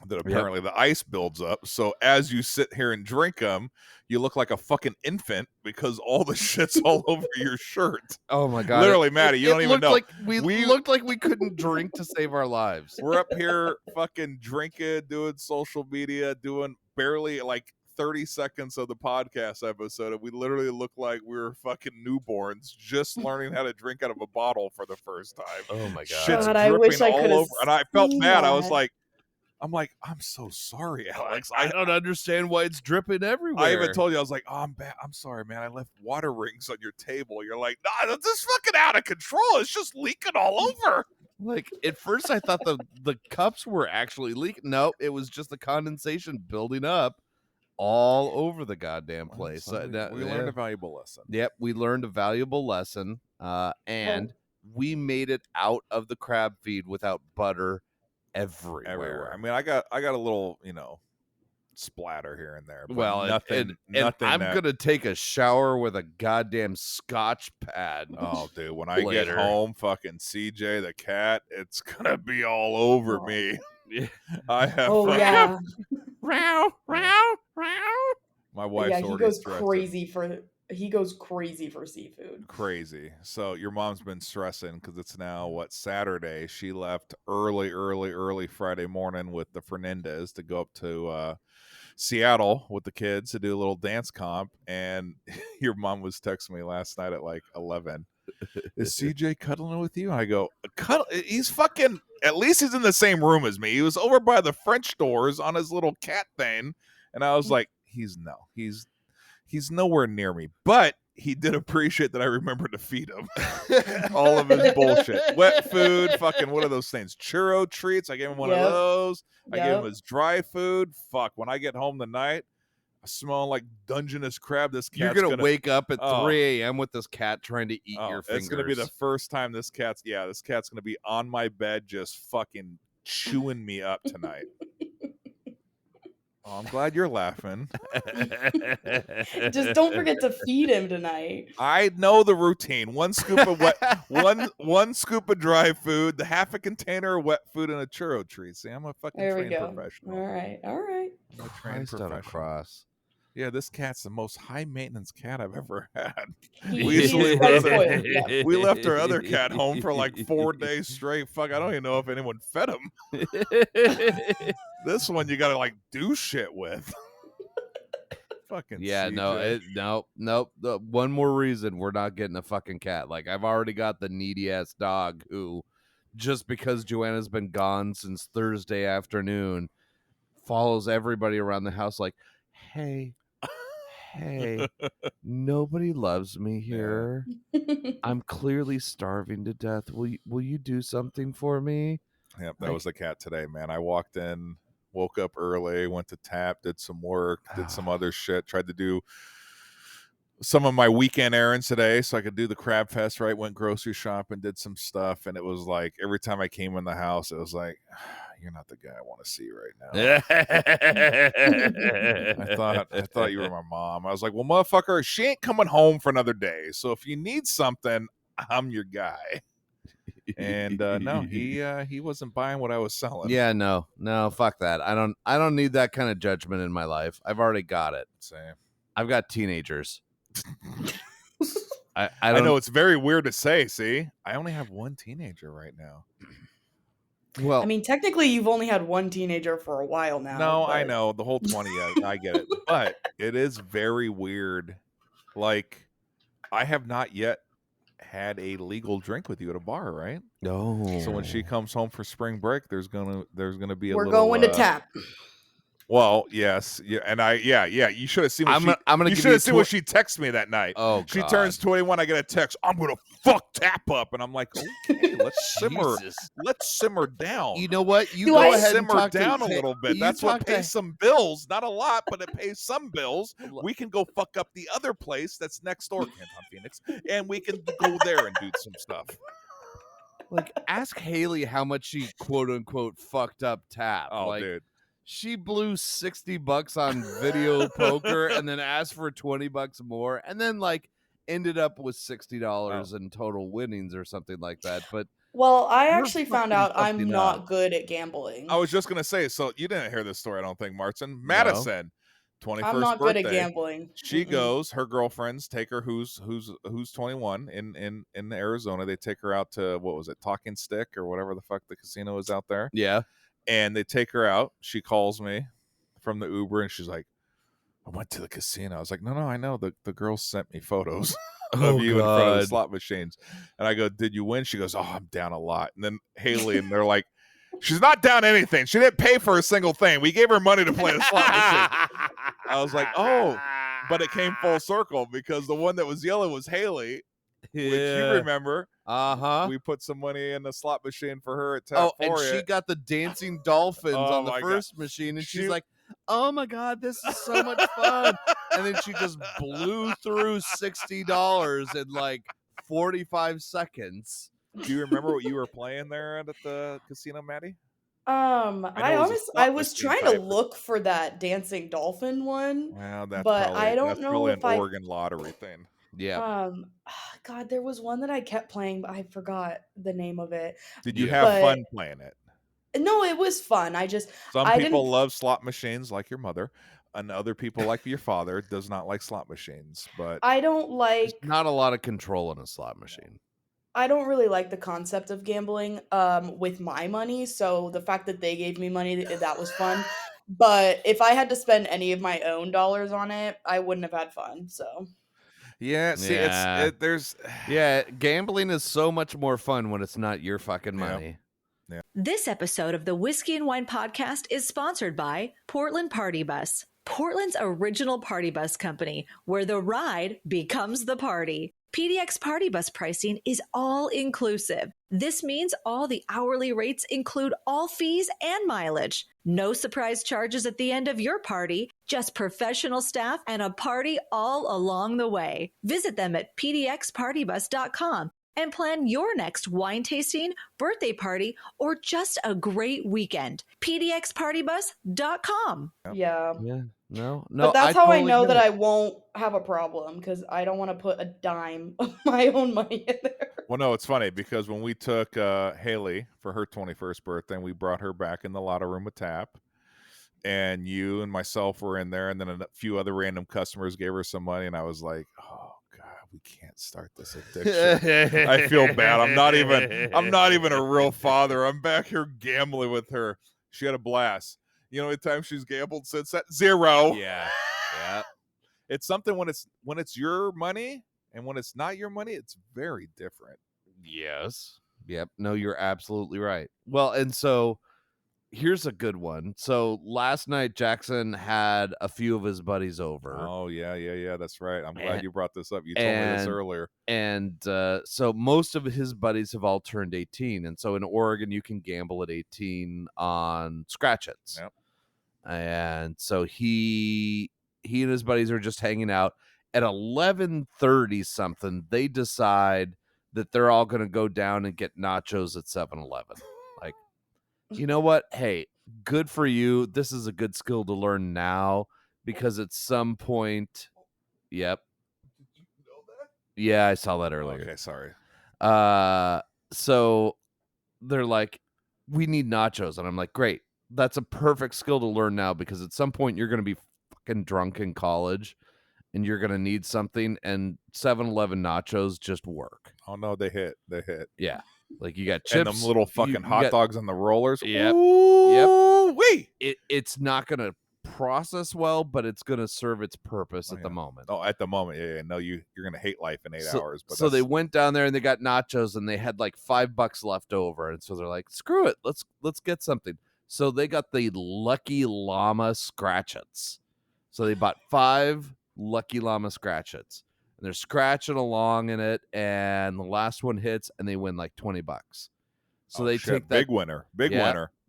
that apparently the ice builds up. So as you sit here and drink them, you look like a fucking infant because all the shit's all over your shirt. Oh my God. Literally, Maddie, you don't even know. We looked like we couldn't drink to save our lives. We're up here fucking drinking, doing social media, doing barely like 30 seconds of the podcast episode, and we literally look like we were fucking newborns just learning how to drink out of a bottle for the first time. Oh my God. Shit's God, I wish I dripping could all have over. And I felt bad. I was like, I'm like, I'm so sorry, Alex. I don't understand why it's dripping everywhere. I even told you, I was like, oh, I'm bad. I'm sorry, man. I left water rings on your table. You're like, nah, this is fucking out of control. It's just leaking all over. Like, at first I thought the cups were actually leaking. Nope, it was just the condensation building up all over the goddamn place. So we learned a valuable lesson. Yep, we learned a valuable lesson, and we made it out of the crab feed without butter everywhere. I mean, I got a little, splatter here and there. But Well, nothing. I'm gonna take a shower with a goddamn Scotch pad. Oh, dude, when I get home, fucking CJ the cat, it's gonna be all over me. I have. Oh yeah. Row, row, row. My wife's Yeah, he already goes stressed. crazy for seafood. Crazy. So your mom's been stressing because it's now Saturday. She left early Friday morning with the Fernandez to go up to Seattle with the kids to do a little dance comp, and your mom was texting me last night at like 11. Is CJ cuddling with you? I go, cuddle. He's fucking. At least he's in the same room as me. He was over by the French doors on his little cat thing, and I was like, he's nowhere near me. But he did appreciate that I remembered to feed him all of his bullshit, wet food, fucking what are those things? Churro treats. I gave him one of those. I gave him his dry food. Fuck. When I get home tonight, I smell like Dungeness crab. This cat's You're gonna wake up at 3 a.m. with this cat trying to eat your fingers. It's gonna be the first time this cat's gonna be on my bed just fucking chewing me up tonight. Oh, I'm glad you're laughing. Just don't forget to feed him tonight. I know the routine. One scoop of one scoop of dry food, the half a container of wet food, and a churro treat. See, I'm a fucking trained professional. All right. I'm a trained professional. Yeah, this cat's the most high maintenance cat I've ever had. We left our other cat home for like 4 days straight. Fuck, I don't even know if anyone fed him. This one you gotta like do shit with. Fucking yeah, CJ. nope. One more reason we're not getting a fucking cat. Like, I've already got the needy ass dog who, just because Joanna's been gone since Thursday afternoon, follows everybody around the house like, hey, nobody loves me here. I'm clearly starving to death. Will you do something for me? Yep, that was the cat today, man. I walked in, woke up early, went to tap, did some work, did some other shit, tried to do some of my weekend errands today so I could do the Crab Fest, right? Went grocery shopping, did some stuff, and it was like every time I came in the house, it was like, you're not the guy I want to see right now. I thought you were my mom. I was like, well, motherfucker, she ain't coming home for another day. So if you need something, I'm your guy. And no, he wasn't buying what I was selling. Yeah, no, fuck that. I don't need that kind of judgment in my life. I've already got it. Same. I've got teenagers. I know it's very weird to say. See, I only have one teenager right now. Well, I mean, technically, you've only had one teenager for a while now. No, I know the whole 20. I get it, but it is very weird. Like, I have not yet had a legal drink with you at a bar, right? No. So when she comes home for spring break, there's gonna be a We're little, going to tap. Well, yes, yeah, and you should have seen. I'm gonna. You should have seen what she texted me that night. Oh, God. She turns 21. I get a text. I'm gonna fuck tap up, and I'm like, okay, let's simmer. Let's simmer down. You know what? You Do go I ahead simmer and down a little bit. That's what pays some bills. Not a lot, but it pays some bills. We can go fuck up the other place that's next door, Canton Phoenix, and we can go there and do some stuff. Like, ask Haley how much she quote unquote fucked up tap. Oh, like, dude. She blew $60 on video poker and then asked for $20 more, and then like ended up with $60 in total winnings or something like that. But well, I actually found out I'm not good at gambling. I was just gonna say, so you didn't hear this story, I don't think, Martin. Madison, 21st I'm not birthday, good at gambling. She goes, her girlfriends take her who's 21 in Arizona. They take her out to, what was it, Talking Stick or whatever the fuck the casino is out there. yeah. And they take her out. She calls me from the Uber and she's like, I went to the casino. I was like, no, I know. The girls sent me photos of you in front of the slot machines. And I go, did you win? She goes, oh, I'm down a lot. And then Haley and they're like, She's not down anything. She didn't pay for a single thing. We gave her money to play the slot machine. I was like, oh, but it came full circle because the one that was yellow was Haley, which you remember. We put some money in the slot machine for her at Tap and she got the dancing dolphins on the first machine, and she's like, oh my God, this is so much fun. And then she just blew through $60 in like 45 seconds. Do you remember what you were playing there at the casino, Maddie? I was trying to look for that dancing dolphin one. Well, that's but probably, I don't know probably if an Oregon lottery thing. Yeah. God, there was one that I kept playing, but I forgot the name of it. Did you have fun playing it? No, it was fun. Some people love slot machines, like your mother, and other people, like your father, does not like slot machines. But I don't like. There's not a lot of control in a slot machine. I don't really like the concept of gambling with my money. So the fact that they gave me money, that was fun. But if I had to spend any of my own dollars on it, I wouldn't have had fun. So. Yeah, see, there's gambling is so much more fun when it's not your fucking money. Yeah. This episode of the Whiskey and Wine Podcast is sponsored by Portland Party Bus, Portland's original party bus company, where the ride becomes the party. PDX Party Bus pricing is all inclusive. This means all the hourly rates include all fees and mileage. No surprise charges at the end of your party, just professional staff and a party all along the way. Visit them at pdxpartybus.com and plan your next wine tasting, birthday party, or just a great weekend. pdxpartybus.com. Yeah. No. But that's how I know that I won't have a problem, because I don't want to put a dime of my own money in there. Well, no, it's funny because when we took Haley for her 21st birthday, and we brought her back in the lotto room with Tap, and you and myself were in there, and then a few other random customers gave her some money, and I was like, oh God, we can't start this addiction. I feel bad. I'm not even a real father. I'm back here gambling with her. She had a blast. You know, the time she's gambled since that? 0. Yeah. It's something when it's your money, and when it's not your money, it's very different. Yes. Yep. No, you're absolutely right. Well, and so here's a good one. So last night, Jackson had a few of his buddies over. Oh, yeah. That's right. I'm glad you brought this up. You told me this earlier. And so most of his buddies have all turned 18. And so in Oregon, you can gamble at 18 on scratch-its. Yep. And so he and his buddies are just hanging out. At 11:30 something, they decide that they're all going to go down and get nachos at 7-Eleven. Like, you know what? Hey, good for you. This is a good skill to learn now, because at some point, yep. Did you know that? Yeah, I saw that earlier. Okay, sorry. So they're like, we need nachos. And I'm like, great. That's a perfect skill to learn now, because at some point you're going to be fucking drunk in college and you're going to need something, and 7-Eleven nachos just work. Oh no, they hit. Yeah. Like, you got chips. And them little fucking hot dogs on the rollers. Yep. Ooh, wee. It's not going to process well, but it's going to serve its purpose at the moment. Oh, at the moment. Yeah. No, you're going to hate life in 8 hours. But so they went down there and they got nachos, and they had like $5 left over. And so they're like, screw it. Let's get something. So they got the Lucky Llama Scratch-Its. So they bought 5 Lucky Llama Scratch-Its, and they're scratching along in it, and the last one hits, and they win like $20. So they take that big winner.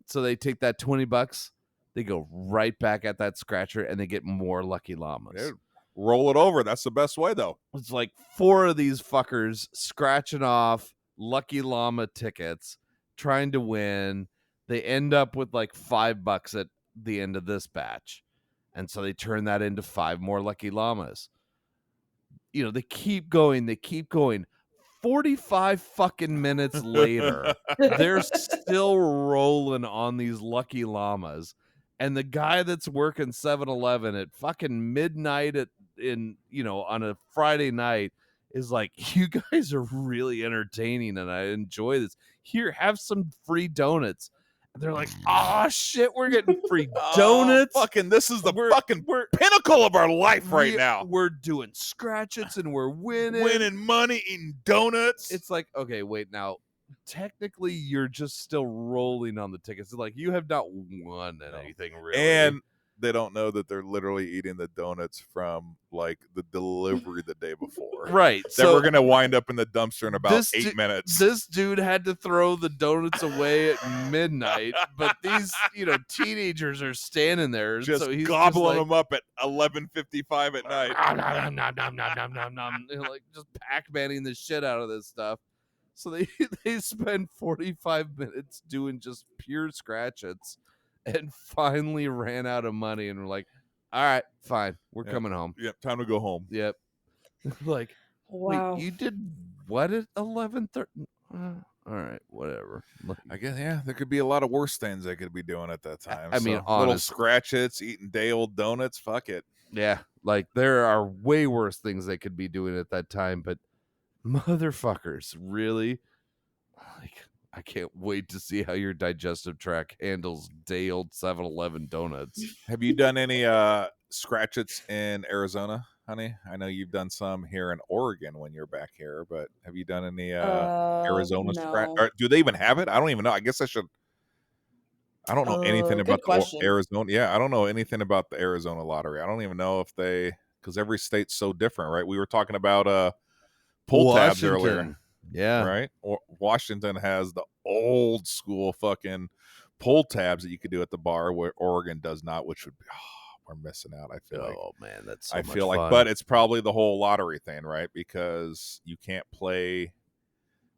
So they take that $20, they go right back at that scratcher, and they get more Lucky Llamas. Yeah, roll it over. That's the best way, though. It's like 4 of these fuckers scratching off Lucky Llama tickets, trying to win. They end up with like $5 at the end of this batch. And so they turn that into 5 more Lucky Llamas. You know, they keep going. 45 fucking minutes later, they're still rolling on these Lucky Llamas. And the guy that's working 7-Eleven at fucking midnight on a Friday night is like, you guys are really entertaining and I enjoy this. Here, have some free donuts. They're like, oh shit, we're getting free donuts. This is the fucking pinnacle of our life right now. We're doing scratch-its and we're winning money, eating donuts. It's like, okay, wait, now technically you're just still rolling on the tickets. Like you have not won anything really. And they don't know that they're literally eating the donuts from like the delivery the day before. right. That So we're gonna wind up in the dumpster in about this 8 minutes. This dude had to throw the donuts away at midnight, but these, teenagers are standing there, Just so he's gobbling just them up at 11:55 at night. like just Pac-Manning the shit out of this stuff. So they spend 45 minutes doing just pure scratch-its, and finally ran out of money, and were like, "All right, fine, we're coming home." Yep, time to go home. Yep. Like, Wow. wait, you did what at 11:30? All right, whatever. Like, I guess there could be a lot of worse things they could be doing at that time. I mean, little honest- scratch-its, eating day-old donuts. Fuck it. yeah, like there are way worse things they could be doing at that time, but motherfuckers, really? Like, I can't wait to see how your digestive tract handles day-old 7-Eleven donuts. Have you done any scratch-its in Arizona, honey? I know you've done some here in Oregon when you're back here, but have you done any Arizona scratch? No. Do they even have it? I don't even know. I guess I should. I don't know anything Good about question. the Arizona. Yeah, I don't know anything about the Arizona lottery. I don't even know if because every state's so different, right? We were talking about pull tabs earlier. Washington. Yeah. Right? Washington has the old school fucking pull tabs that you could do at the bar, where Oregon does not, which would be, we're missing out. I feel like. Oh man, that's so I much feel like, fun. but it's probably the whole lottery thing, right? Because you can't play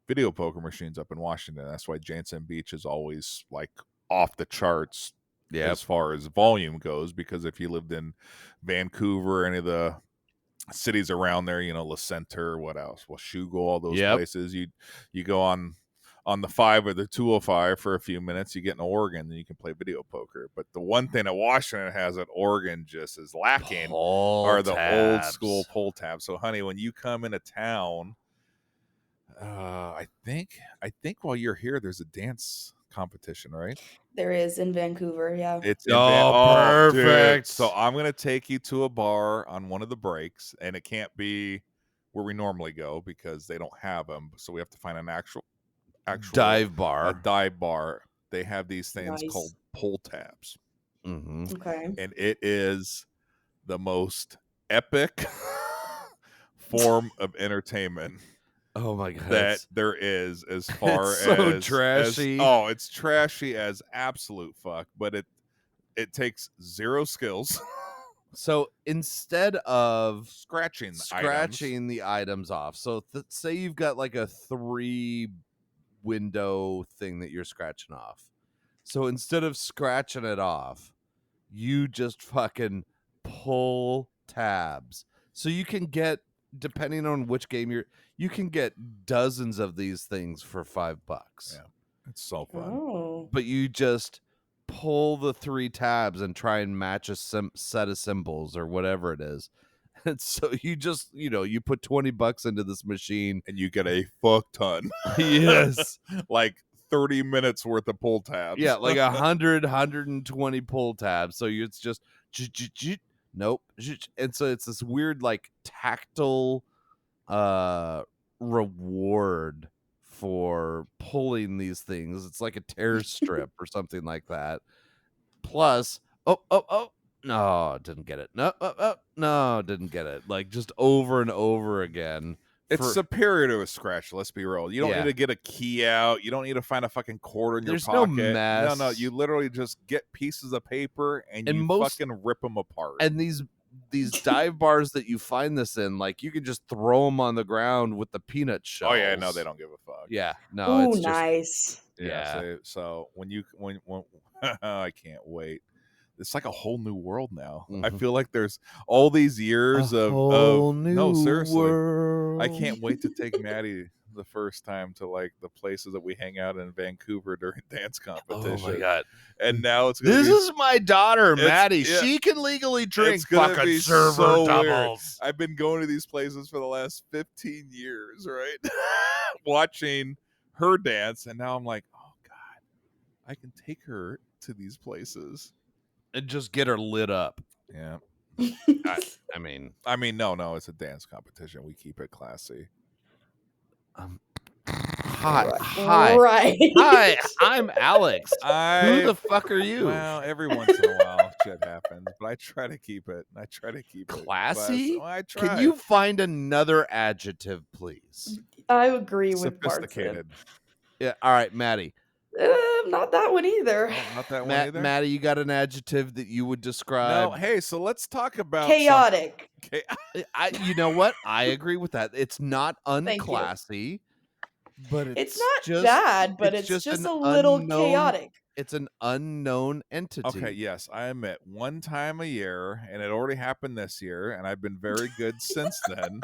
video poker machines up in Washington. That's why Jansen Beach is always like off the charts as far as volume goes. Because if you lived in Vancouver, any of the cities around there, La Center, what else? Washougal, all those places. You go on the 5 or the 205 for a few minutes, you get in Oregon, then you can play video poker. But the one thing that Washington has that Oregon just is lacking are the old school pull tabs. So, honey, when you come into town, I think while you're here, there's a dance competition, right? There is in Vancouver, yeah. It's in perfect. Dude. So I'm gonna take you to a bar on one of the breaks, and it can't be where we normally go because they don't have them. So we have to find an actual dive bar. A dive bar. They have these things Nice. called pull tabs, Mm-hmm. Okay. and it is the most epic form of entertainment Oh my god, that there is, as far it's so as trashy. it's trashy as absolute fuck, but it takes zero skills. So instead of scratching the items off, so say you've got like a 3-window thing that you're scratching off. So instead of scratching it off, you just fucking pull tabs. So you can get, depending on which game you can get dozens of these things for $5. Yeah, it's so fun. Oh. But you just pull the 3 tabs and try and match a set of symbols or whatever it is. And so you just, you put $20 into this machine and you get a fuck ton. Yes. Like 30 minutes worth of pull tabs. Yeah, like 120 pull tabs. So it's just nope. And so it's this weird like tactile reward for pulling these things. It's like a tear strip or something like that. Plus, no, didn't get it. No, didn't get it. Like just over and over again. It's superior to a scratch. Let's be real. You don't need to get a key out. You don't need to find a fucking quarter in your pocket. No mess. No. You literally just get pieces of paper and you fucking rip them apart. And these dive bars that you find this in, like you can just throw them on the ground with the peanut shells. Oh yeah, no, they don't give a fuck. Yeah, no. Ooh, it's nice. Yeah. So when I can't wait. It's like a whole new world now. Mm-hmm. I feel like there's all these years of no, seriously. World. I can't wait to take Maddie the first time to like the places that we hang out in Vancouver during dance competition. Oh my god! And now it's this is my daughter, Maddie. Yeah, she can legally drink fucking be server so doubles. Weird. I've been going to these places for the last 15 years, right? Watching her dance, and now I'm like, oh god, I can take her to these places and just get her lit up. Yeah. I mean, no, it's a dance competition. We keep it classy. Hi. Right. Hi, I'm Alex. Who I the fuck are you? Well, every once in a while shit happens, but I try to keep it. Classy? Well, I Can try. you find another adjective, please? I agree with Barton. Sophisticated? Yeah. All right, Maddie. Not that one either. Oh, not that one either. Maddie, you got an adjective that you would describe? No. Hey, so let's talk about Chaotic. You know what? I agree with that. It's not Thank you. unclassy, but It's it's not just bad, but it's just just an a little unknown. chaotic. It's an unknown entity. Okay, yes, I admit one time a year, and it already happened this year, and I've been very good since then.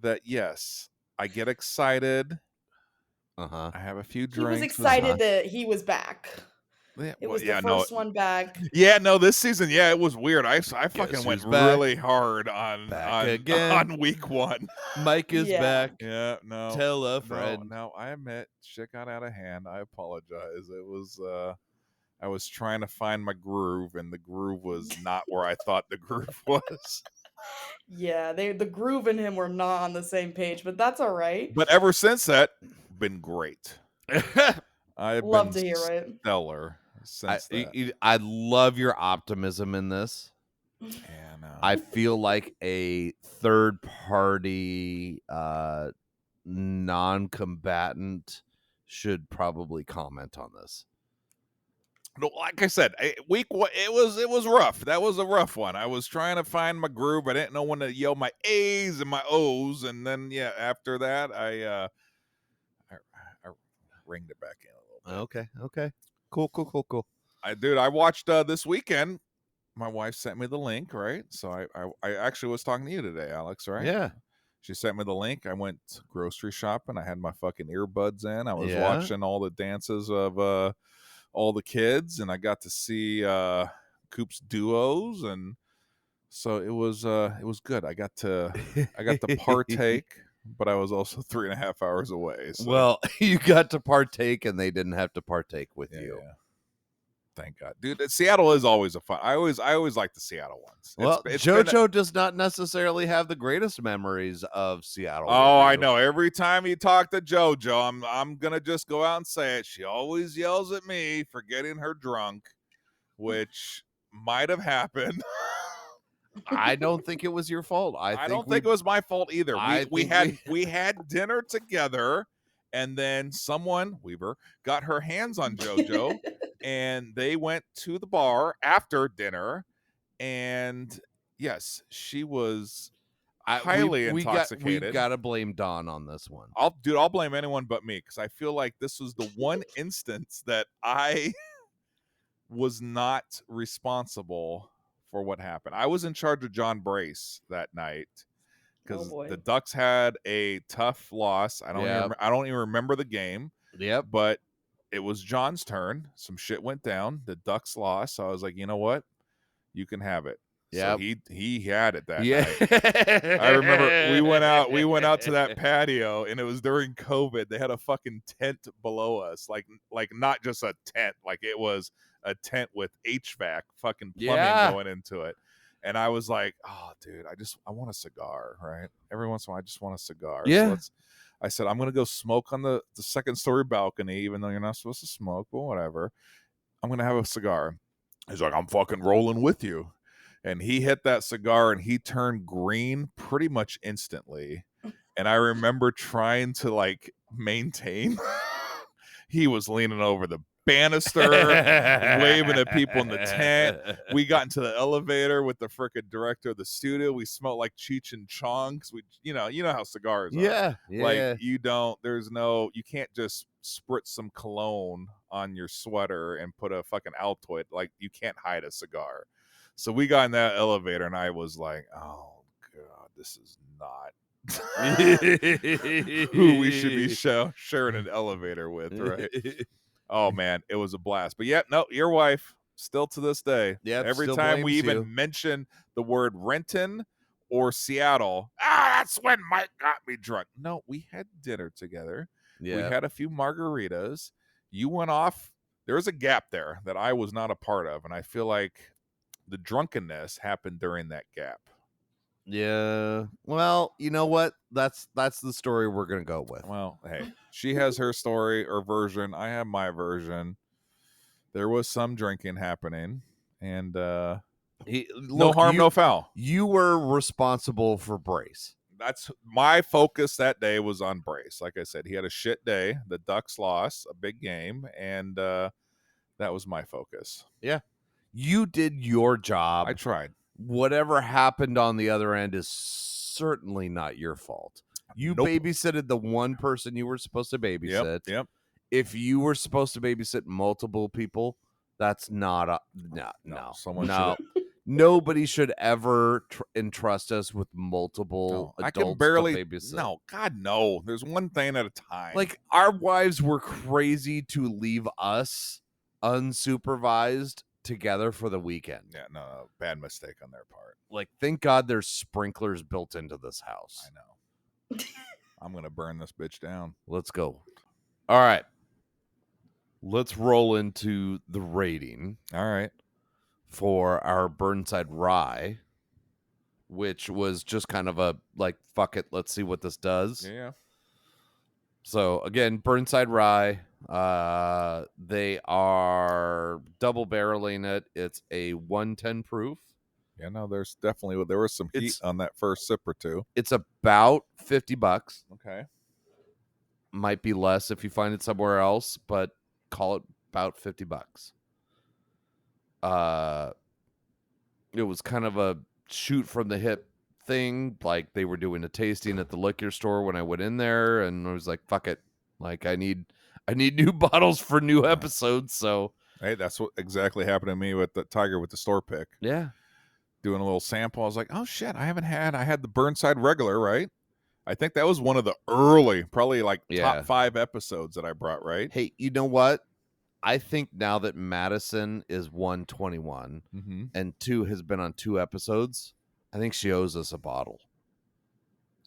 That yes, I get excited. Uh-huh. I have a few He drinks. was with excited that he was back. Yeah, It well, was yeah, the no, first one back. Yeah, no, this season, yeah, it was weird. I fucking Guess went who's back? really hard on again. on week one. Mike is Yeah. back. Yeah, no. Tell a No, friend. no, I admit shit got out of hand. I apologize. It was I was trying to find my groove, and the groove was not where I thought the groove was. Yeah, the groove and him were not on the same page, but that's all right. But ever since that, been great. I've Love been to hear it. stellar since that. I love your optimism in this. Yeah, no. I feel like a third party non-combatant should probably comment on this. No, like I said, week one, it was rough. That was a rough one. I was trying to find my groove. I didn't know when to yell my A's and my O's, and then after that, I ringed it back in a little bit. Okay. Cool. I watched this weekend. My wife sent me the link, right? So I actually was talking to you today, Alex, right? Yeah. She sent me the link. I went grocery shopping. I had my fucking earbuds in. I was Yeah. watching all the dances of all the kids, and I got to see Coop's duos, and so it was good. I got to partake, but I was also 3.5 hours away. So. Well, you got to partake, and they didn't have to partake with you. Yeah. Thank God, dude. Seattle is always a fun. I always like the Seattle ones. Well, JoJo does not necessarily have the greatest memories of Seattle. Oh, I know. Every time you talk to JoJo, I'm gonna just go out and say it. She always yells at me for getting her drunk, which might have happened. I don't think it was your fault. I don't think it was my fault either. We had dinner together, and then someone, Weaver, got her hands on JoJo, and they went to the bar after dinner, and yes, she was highly intoxicated. We got to blame Don on this one. I'll blame anyone but me, because I feel like this was the one instance that I was not responsible for what happened. I was in charge of John Brace that night because the Ducks had a tough loss. I don't even remember the game. Yep. But it was John's turn. Some shit went down. The Ducks lost. So I was like, you know what? You can have it. Yeah. So he had it that night. I remember we went out to that patio, and it was during COVID. They had a fucking tent below us, like not just a tent, like it was a tent with HVAC fucking plumbing going into it. And I was like, oh dude, I want a cigar, right? Every once in a while I just want a cigar. Yeah. So I said, I'm gonna go smoke on the second story balcony, even though you're not supposed to smoke, but whatever. I'm gonna have a cigar. He's like, I'm fucking rolling with you. And he hit that cigar and he turned green pretty much instantly. And I remember trying to like maintain. He was leaning over the banister, waving at people in the tent. We got into the elevator with the frickin' director of the studio. We smelled like Cheech and Chong, because you know how cigars are. Yeah. Like you can't just spritz some cologne on your sweater and put a fucking Altoid. Like you can't hide a cigar. So we got in that elevator, and I was like, "Oh God, this is not who we should be sharing an elevator with, right?" Oh man, it was a blast. But yeah, no, your wife still to this day. Yep, every still time we blames even you. mention the word Renton or Seattle, that's when Mike got me drunk. No, we had dinner together. Yeah. We had a few margaritas. You went off. There was a gap there that I was not a part of, and I feel like the drunkenness happened during that gap. Yeah. Well, you know what? That's the story we're gonna go with. Well, hey, she has her story or version. I have my version. There was some drinking happening, and no harm, no foul. You were responsible for Brace. That's my focus that day was on Brace. Like I said, he had a shit day. The Ducks lost a big game, and that was my focus. Yeah. You did your job. I tried. Whatever happened on the other end is certainly not your fault. You babysitted the one person you were supposed to babysit. Yep. If you were supposed to babysit multiple people, that's not a no. Someone Nobody should ever entrust us with multiple adults. I can barely to babysit. No, God, no. There's one thing at a time. Like, our wives were crazy to leave us unsupervised together for the weekend. Yeah, no, bad mistake on their part. Like, thank God there's sprinklers built into this house. I know. I'm gonna burn this bitch down. Let's go. All right. Let's roll into the rating. All right. For our Burnside Rye, which was just kind of a like, fuck it, let's see what this does. Yeah. So again, Burnside Rye, they are double barreling it. It's a 110 proof. Yeah, no, there was some heat on that first sip or two. It's about $50. Okay. Might be less if you find it somewhere else, but call it about $50. It was kind of a shoot from the hip thing. Like, they were doing a tasting at the liquor store when I went in there, and I was like, fuck it. Like, I need new bottles for new episodes. So hey, that's what exactly happened to me with the Tiger with the store pick. Yeah. Doing a little sample. I was like, oh shit, I had the Burnside regular, right? I think that was one of the early, probably like top 5 episodes that I brought, right? Hey, you know what? I think now that Madison is 121 and 2 has been on 2 episodes, I think she owes us a bottle.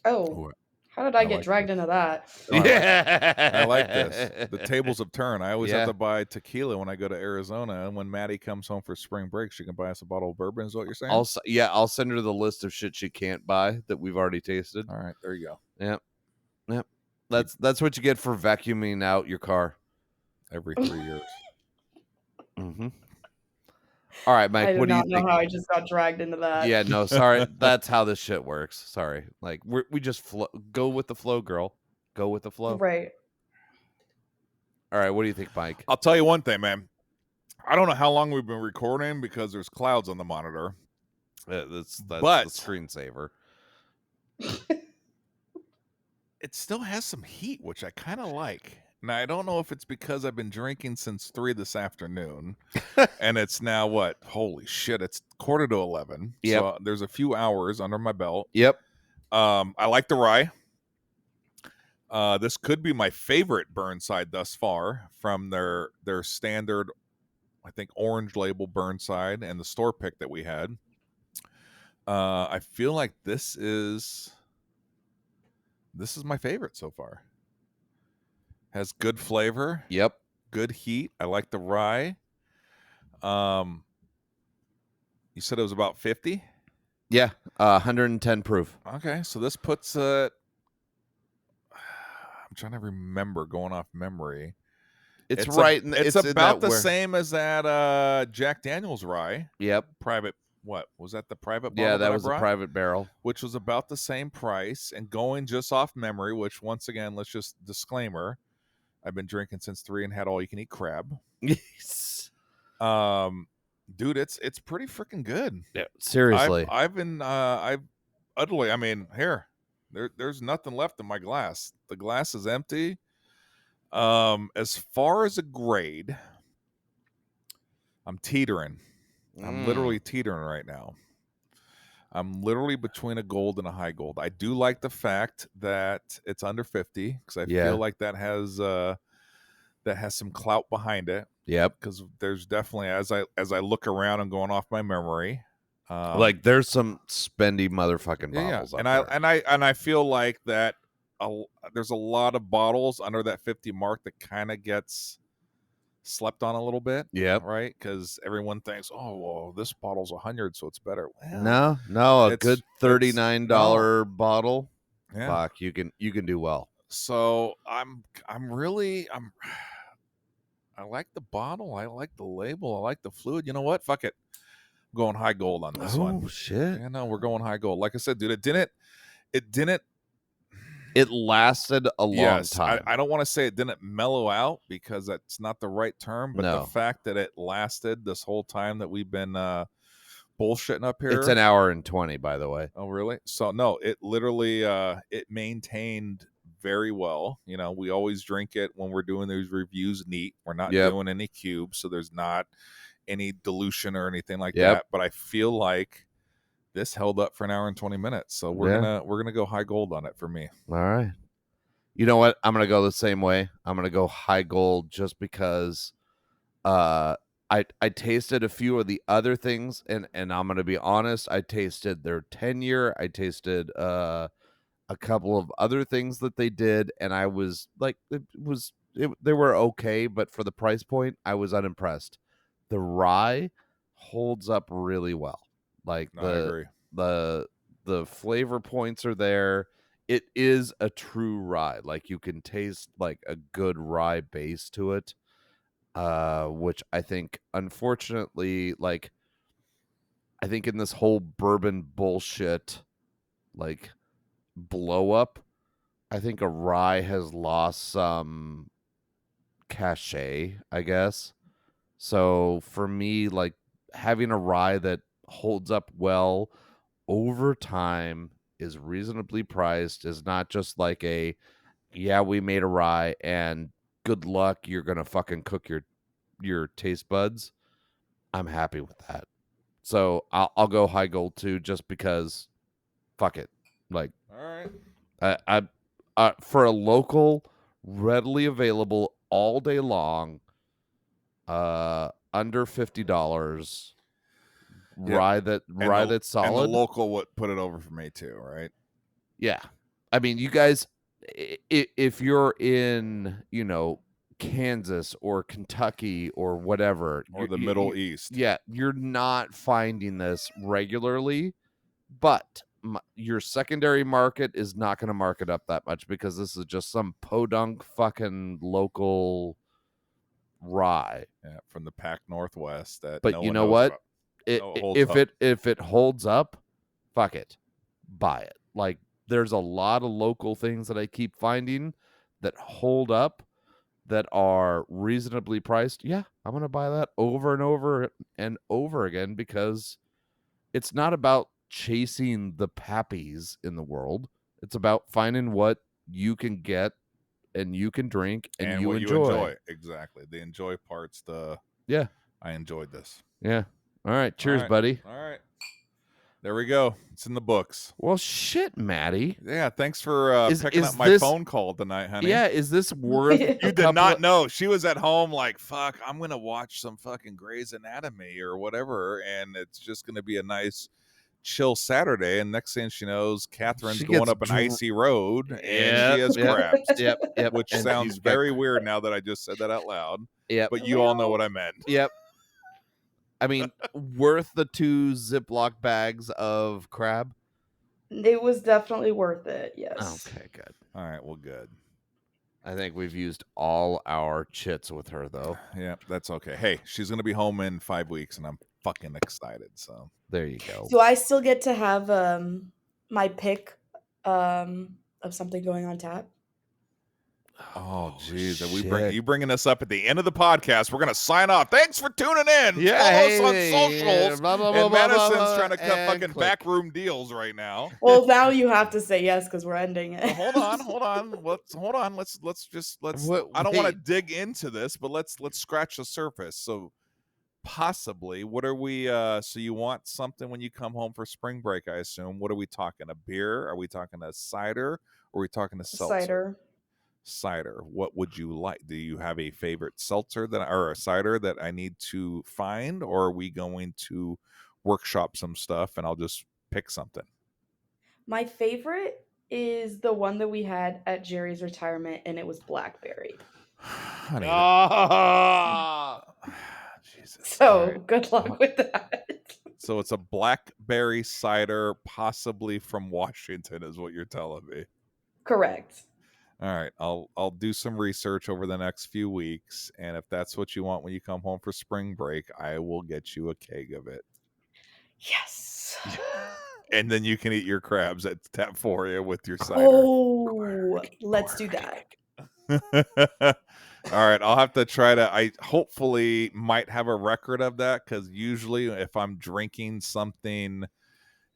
Oh, how did I get dragged into that? Yeah, I like this. The tables have turned. I always have to buy tequila when I go to Arizona, and when Maddie comes home for spring break, she can buy us a bottle of bourbon. Is what you're saying? I'll send her the list of shit she can't buy that we've already tasted. All right, there you go. Yep. That's what you get for vacuuming out your car every 3 years. All right, Mike. What do you think? I don't know how I just got dragged into that. Yeah, no, sorry. That's how this shit works. Sorry. Like, we just go with the flow, girl. Go with the flow. Right. All right. What do you think, Mike? I'll tell you one thing, man. I don't know how long we've been recording because there's clouds on the monitor. That's the screensaver. It still has some heat, which I kind of like. Now, I don't know if it's because I've been drinking since 3 this afternoon, and it's now what? Holy shit, it's 11:45. Yep. So there's a few hours under my belt. Yep. I like the rye. This could be my favorite Burnside thus far from their standard, I think, orange label Burnside and the store pick that we had. I feel like this is my favorite so far. Has good flavor. Yep. Good heat. I like the rye. You said it was about 50? Yeah. 110 proof. Okay, so this puts it. I'm trying to remember, going off memory. It's right. It's about the same as that Jack Daniel's rye. Yep. Private. What was that? The private bottle? Yeah, that was a private barrel, which was about the same price. And going just off memory, which once again, let's just disclaimer. I've been drinking since 3 and had all you can eat crab. Yes. Dude, it's pretty freaking good. Yeah, seriously. I've utterly, I mean, there's nothing left in my glass. The glass is empty. As far as a grade, I'm teetering. I'm literally teetering right now. I'm literally between a gold and a high gold. I do like the fact that it's under 50 because I feel like that has some clout behind it. Yep. Because there's definitely, as I look around and going off my memory, like there's some spendy motherfucking bottles. Yeah. And I feel like that there's a lot of bottles under that 50 mark that kind of gets slept on a little bit. Yep. Right, because everyone thinks, oh, well, this bottle's 100, so it's better. Well, No, a it's- good $39 bottle. yeah. Fuck, you can do well. So I like the bottle. I like the label. I like the fluid. You know what? Fuck it. I'm going high gold on this one. Oh shit! Yeah, no, we're going high gold. Like I said, dude, it didn't. It lasted a long time. I don't want to say it didn't mellow out because that's not the right term, but No. the fact that it lasted this whole time that we've been bullshitting up here. It's an hour and 20, by the way. Oh, really? So no, it literally it maintained very well. You know, we always drink it when we're doing these reviews neat. We're not doing any cubes, so there's not any dilution or anything like that. But I feel like this held up for an hour and 20 minutes. So we're gonna go high gold on it for me. All right. You know what? I'm gonna go the same way. I'm gonna go high gold just because I tasted a few of the other things, and I'm gonna be honest, I tasted their tenure, I tasted a couple of other things that they did, and I was like, they were okay, but for the price point, I was unimpressed. The rye holds up really well. Like I agree. the flavor points are there. It is a true rye. Like you can taste like a good rye base to it. Which I think, unfortunately, like I think in this whole bourbon bullshit, like blow up, I think a rye has lost some cachet, I guess. So for me, like having a rye that holds up well over time, is reasonably priced, is not just like we made a rye and good luck, you're gonna fucking cook your taste buds. I'm happy with that. So I'll go high gold too, just because fuck it. Like, all right. I for a local, readily available all day long, under $50, rye that's solid. And the local would put it over for me too, right? Yeah. I mean, you guys, if you're in, Kansas or Kentucky or whatever, or the Middle East, you're not finding this regularly, but your secondary market is not going to mark it up that much because this is just some podunk fucking local rye. Yeah, from the Pac Northwest. But you know what? If it holds up, fuck it, buy it. Like there's a lot of local things that I keep finding that hold up, that are reasonably priced. Yeah, I'm gonna buy that over and over and over again because it's not about chasing the pappies in the world. It's about finding what you can get and you can drink and you enjoy. Exactly. The enjoy part's I enjoyed this. Yeah. All right. Cheers, buddy. All right. There we go. It's in the books. Well, shit, Maddie. Yeah, thanks for picking up my phone call tonight, honey. Yeah, is this worth You did not know. She was at home like, fuck, I'm going to watch some fucking Grey's Anatomy or whatever, and it's just going to be a nice, chill Saturday, and next thing she knows, Catherine's going up an icy road, and she has crabs. Yep. Which sounds very weird now that I just said that out loud. Yep. But you all know what I meant. Yep. I mean, worth the 2 Ziploc bags of crab? It was definitely worth it, yes. Okay, good. All right, well, good. I think we've used all our chits with her, though. Yeah, that's okay. Hey, she's going to be home in 5 weeks, and I'm fucking excited, so. There you go. Do I still get to have my pick of something going on tap? Oh, jeez. Are you bringing us up at the end of the podcast? We're going to sign off. Thanks for tuning in. Yeah, Follow us on socials. Blah, blah, and blah, Madison's blah, trying to cut and fucking click. backroom deals right now. Well, now you have to say yes because we're ending it. Hold on. Let's just I don't want to dig into this, but let's scratch the surface. So possibly, what are we so you want something when you come home for spring break, I assume. What are we talking? A beer? Are we talking a cider? Or are we talking a seltzer? Cider. What would you like? Do you have a favorite seltzer or a cider that I need to find, or are we going to workshop some stuff and I'll just pick something? My favorite is the one that we had at Jerry's retirement, and it was blackberry. Honey, So Alright. good luck with that. So it's a blackberry cider, possibly from Washington, is what you're telling me. Correct. All right, I'll do some research over the next few weeks, and if that's what you want when you come home for spring break, I will get you a keg of it, Yes. and then you can eat your crabs at Tapforia with your cider. Oh, let's do that. All right, I'll have to try to. I hopefully might have a record of that, because usually if I'm drinking something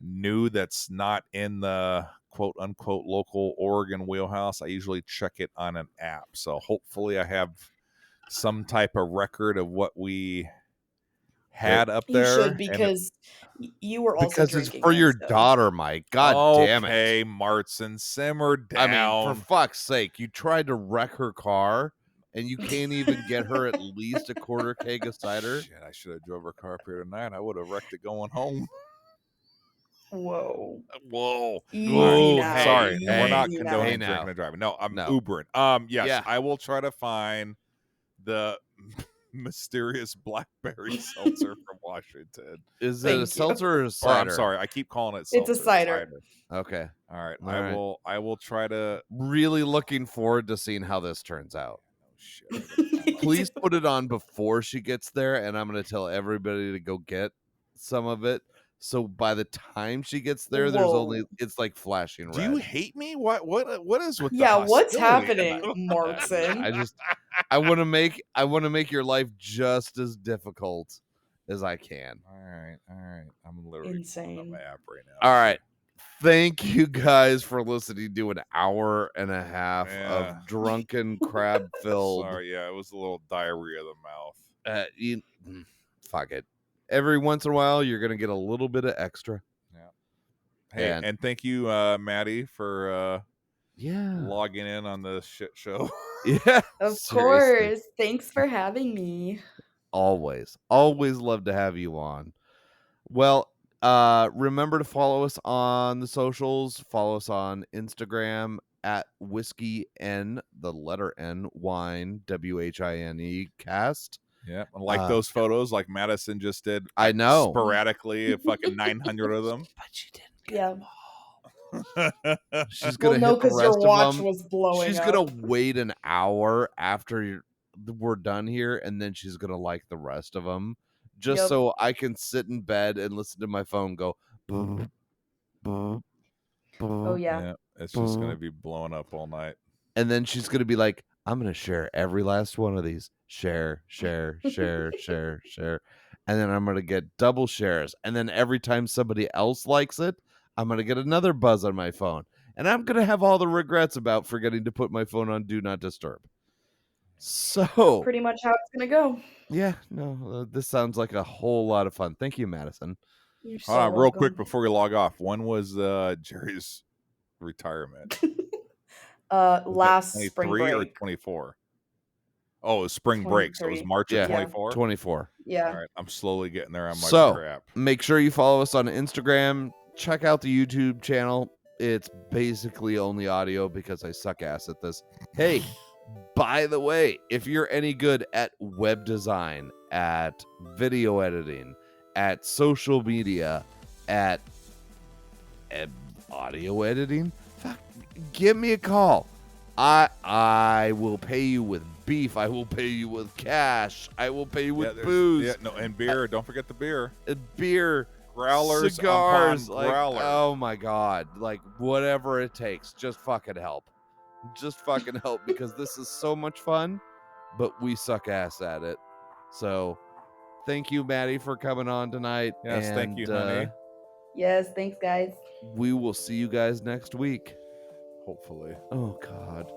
new that's not in the quote unquote local Oregon wheelhouse, I usually check it on an app. So hopefully I have some type of record of what we had up You there. should, because you were also Because it's drinking for it, your so. daughter, Mike. God damn it. Okay, Martson, simmer I down. mean, for fuck's sake, you tried to wreck her car and you can't even get her at least a quarter keg of cider. Shit, I should have drove her car up here tonight. I would have wrecked it going home. Whoa. Whoa. Easy Whoa, now. hey, Sorry, Easy we're not now. condoning Hey, now. drinking and driving. No, I'm No. Ubering. Yes, Yeah. I will try to find the mysterious blackberry seltzer from Washington. Is it Thank a you. seltzer or a Or cider? I'm sorry, I keep calling it It's seltzer. a cider. Okay. All right, All right. I will try to. Really looking forward to seeing how this turns out. Oh shit! I gotta find my- Please put it on before she gets there, and I'm going to tell everybody to go get some of it. So by the time she gets there, Whoa. it's like flashing red. Do you hate me? What is with the Yeah, what's hostility happening, tonight? Markson? I want to make your life just as difficult as I can. All right. I'm literally pulling up Insane. my app right now. All right. Thank you guys for listening to an hour and a half Yeah. of drunken crab filled. Sorry, yeah, it was a little diarrhea of the mouth. Fuck it. Every once in a while, you're gonna get a little bit of extra. Hey, And- and thank you, Maddie, for Yeah. logging in on the shit show. Yeah. Of seriously. course. Thanks for having me. Always love to have you on. Well, remember to follow us on the socials. Follow us on Instagram at whiskey n, the letter N, wine, WHINE cast. Yeah, and like those photos, like Madison just did. I know. Sporadically, fucking 900 of them. But she didn't Yeah. She's Well, gonna no, hit the because your rest of watch them. was blowing She's up. gonna wait an hour after we're done here, and then she's gonna like the rest of them, just Yep. so I can sit in bed and listen to my phone go. Boop, boop, Oh, boop. yeah. It's just gonna be blowing up all night. And then she's gonna be like, "I'm gonna share every last one of these. Share, share, share, share, share." And then I'm gonna get double shares. And then every time somebody else likes it, I'm gonna get another buzz on my phone. And I'm gonna have all the regrets about forgetting to put my phone on Do Not Disturb. So Pretty much how it's going to go. yeah, no, this sounds like a whole lot of fun. Thank you, Madison. You're so Hold on, real quick welcome. before we log off. When was Jerry's retirement? Last Was it spring 23 or break. 24? Oh, it was spring break, so it was 23. March Yeah. of 24. 24. Yeah. All right, I'm slowly getting there on my So crap. make sure you follow us on Instagram. Check out the YouTube channel. It's basically only audio because I suck ass at this. Hey, by the way, if you're any good at web design, at video editing, at social media, at audio editing, fuck, give me a call. I will pay you with beef. I will pay you with cash. I will pay you with there's- booze. Yeah, no, and beer. Don't forget the beer. Beer, Growlers, cigars, upon like, growler. oh my god, like whatever it takes, just fucking help. Just fucking help, because this is so much fun, but we suck ass at it. So thank you, Maddie, for coming on tonight. Yes, thank you, honey. Yes, thanks, guys. We will see you guys next week. Hopefully. Oh god.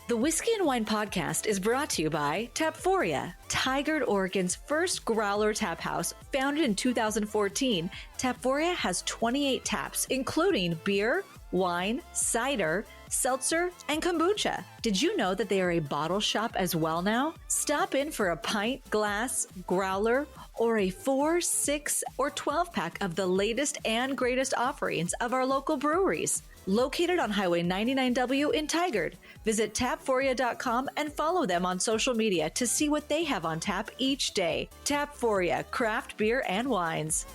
The Whiskey and Wine podcast is brought to you by Tapforia, Tigard, Oregon's first growler tap house. Founded in 2014, Tapforia has 28 taps, including beer, wine, cider, seltzer, and kombucha. Did you know that they are a bottle shop as well now? Stop in for a pint, glass, growler, or a 4, 6, or 12-pack of the latest and greatest offerings of our local breweries. Located on Highway 99W in Tigard. Visit tapforia.com and follow them on social media to see what they have on tap each day. Tapforia, craft beer and wines.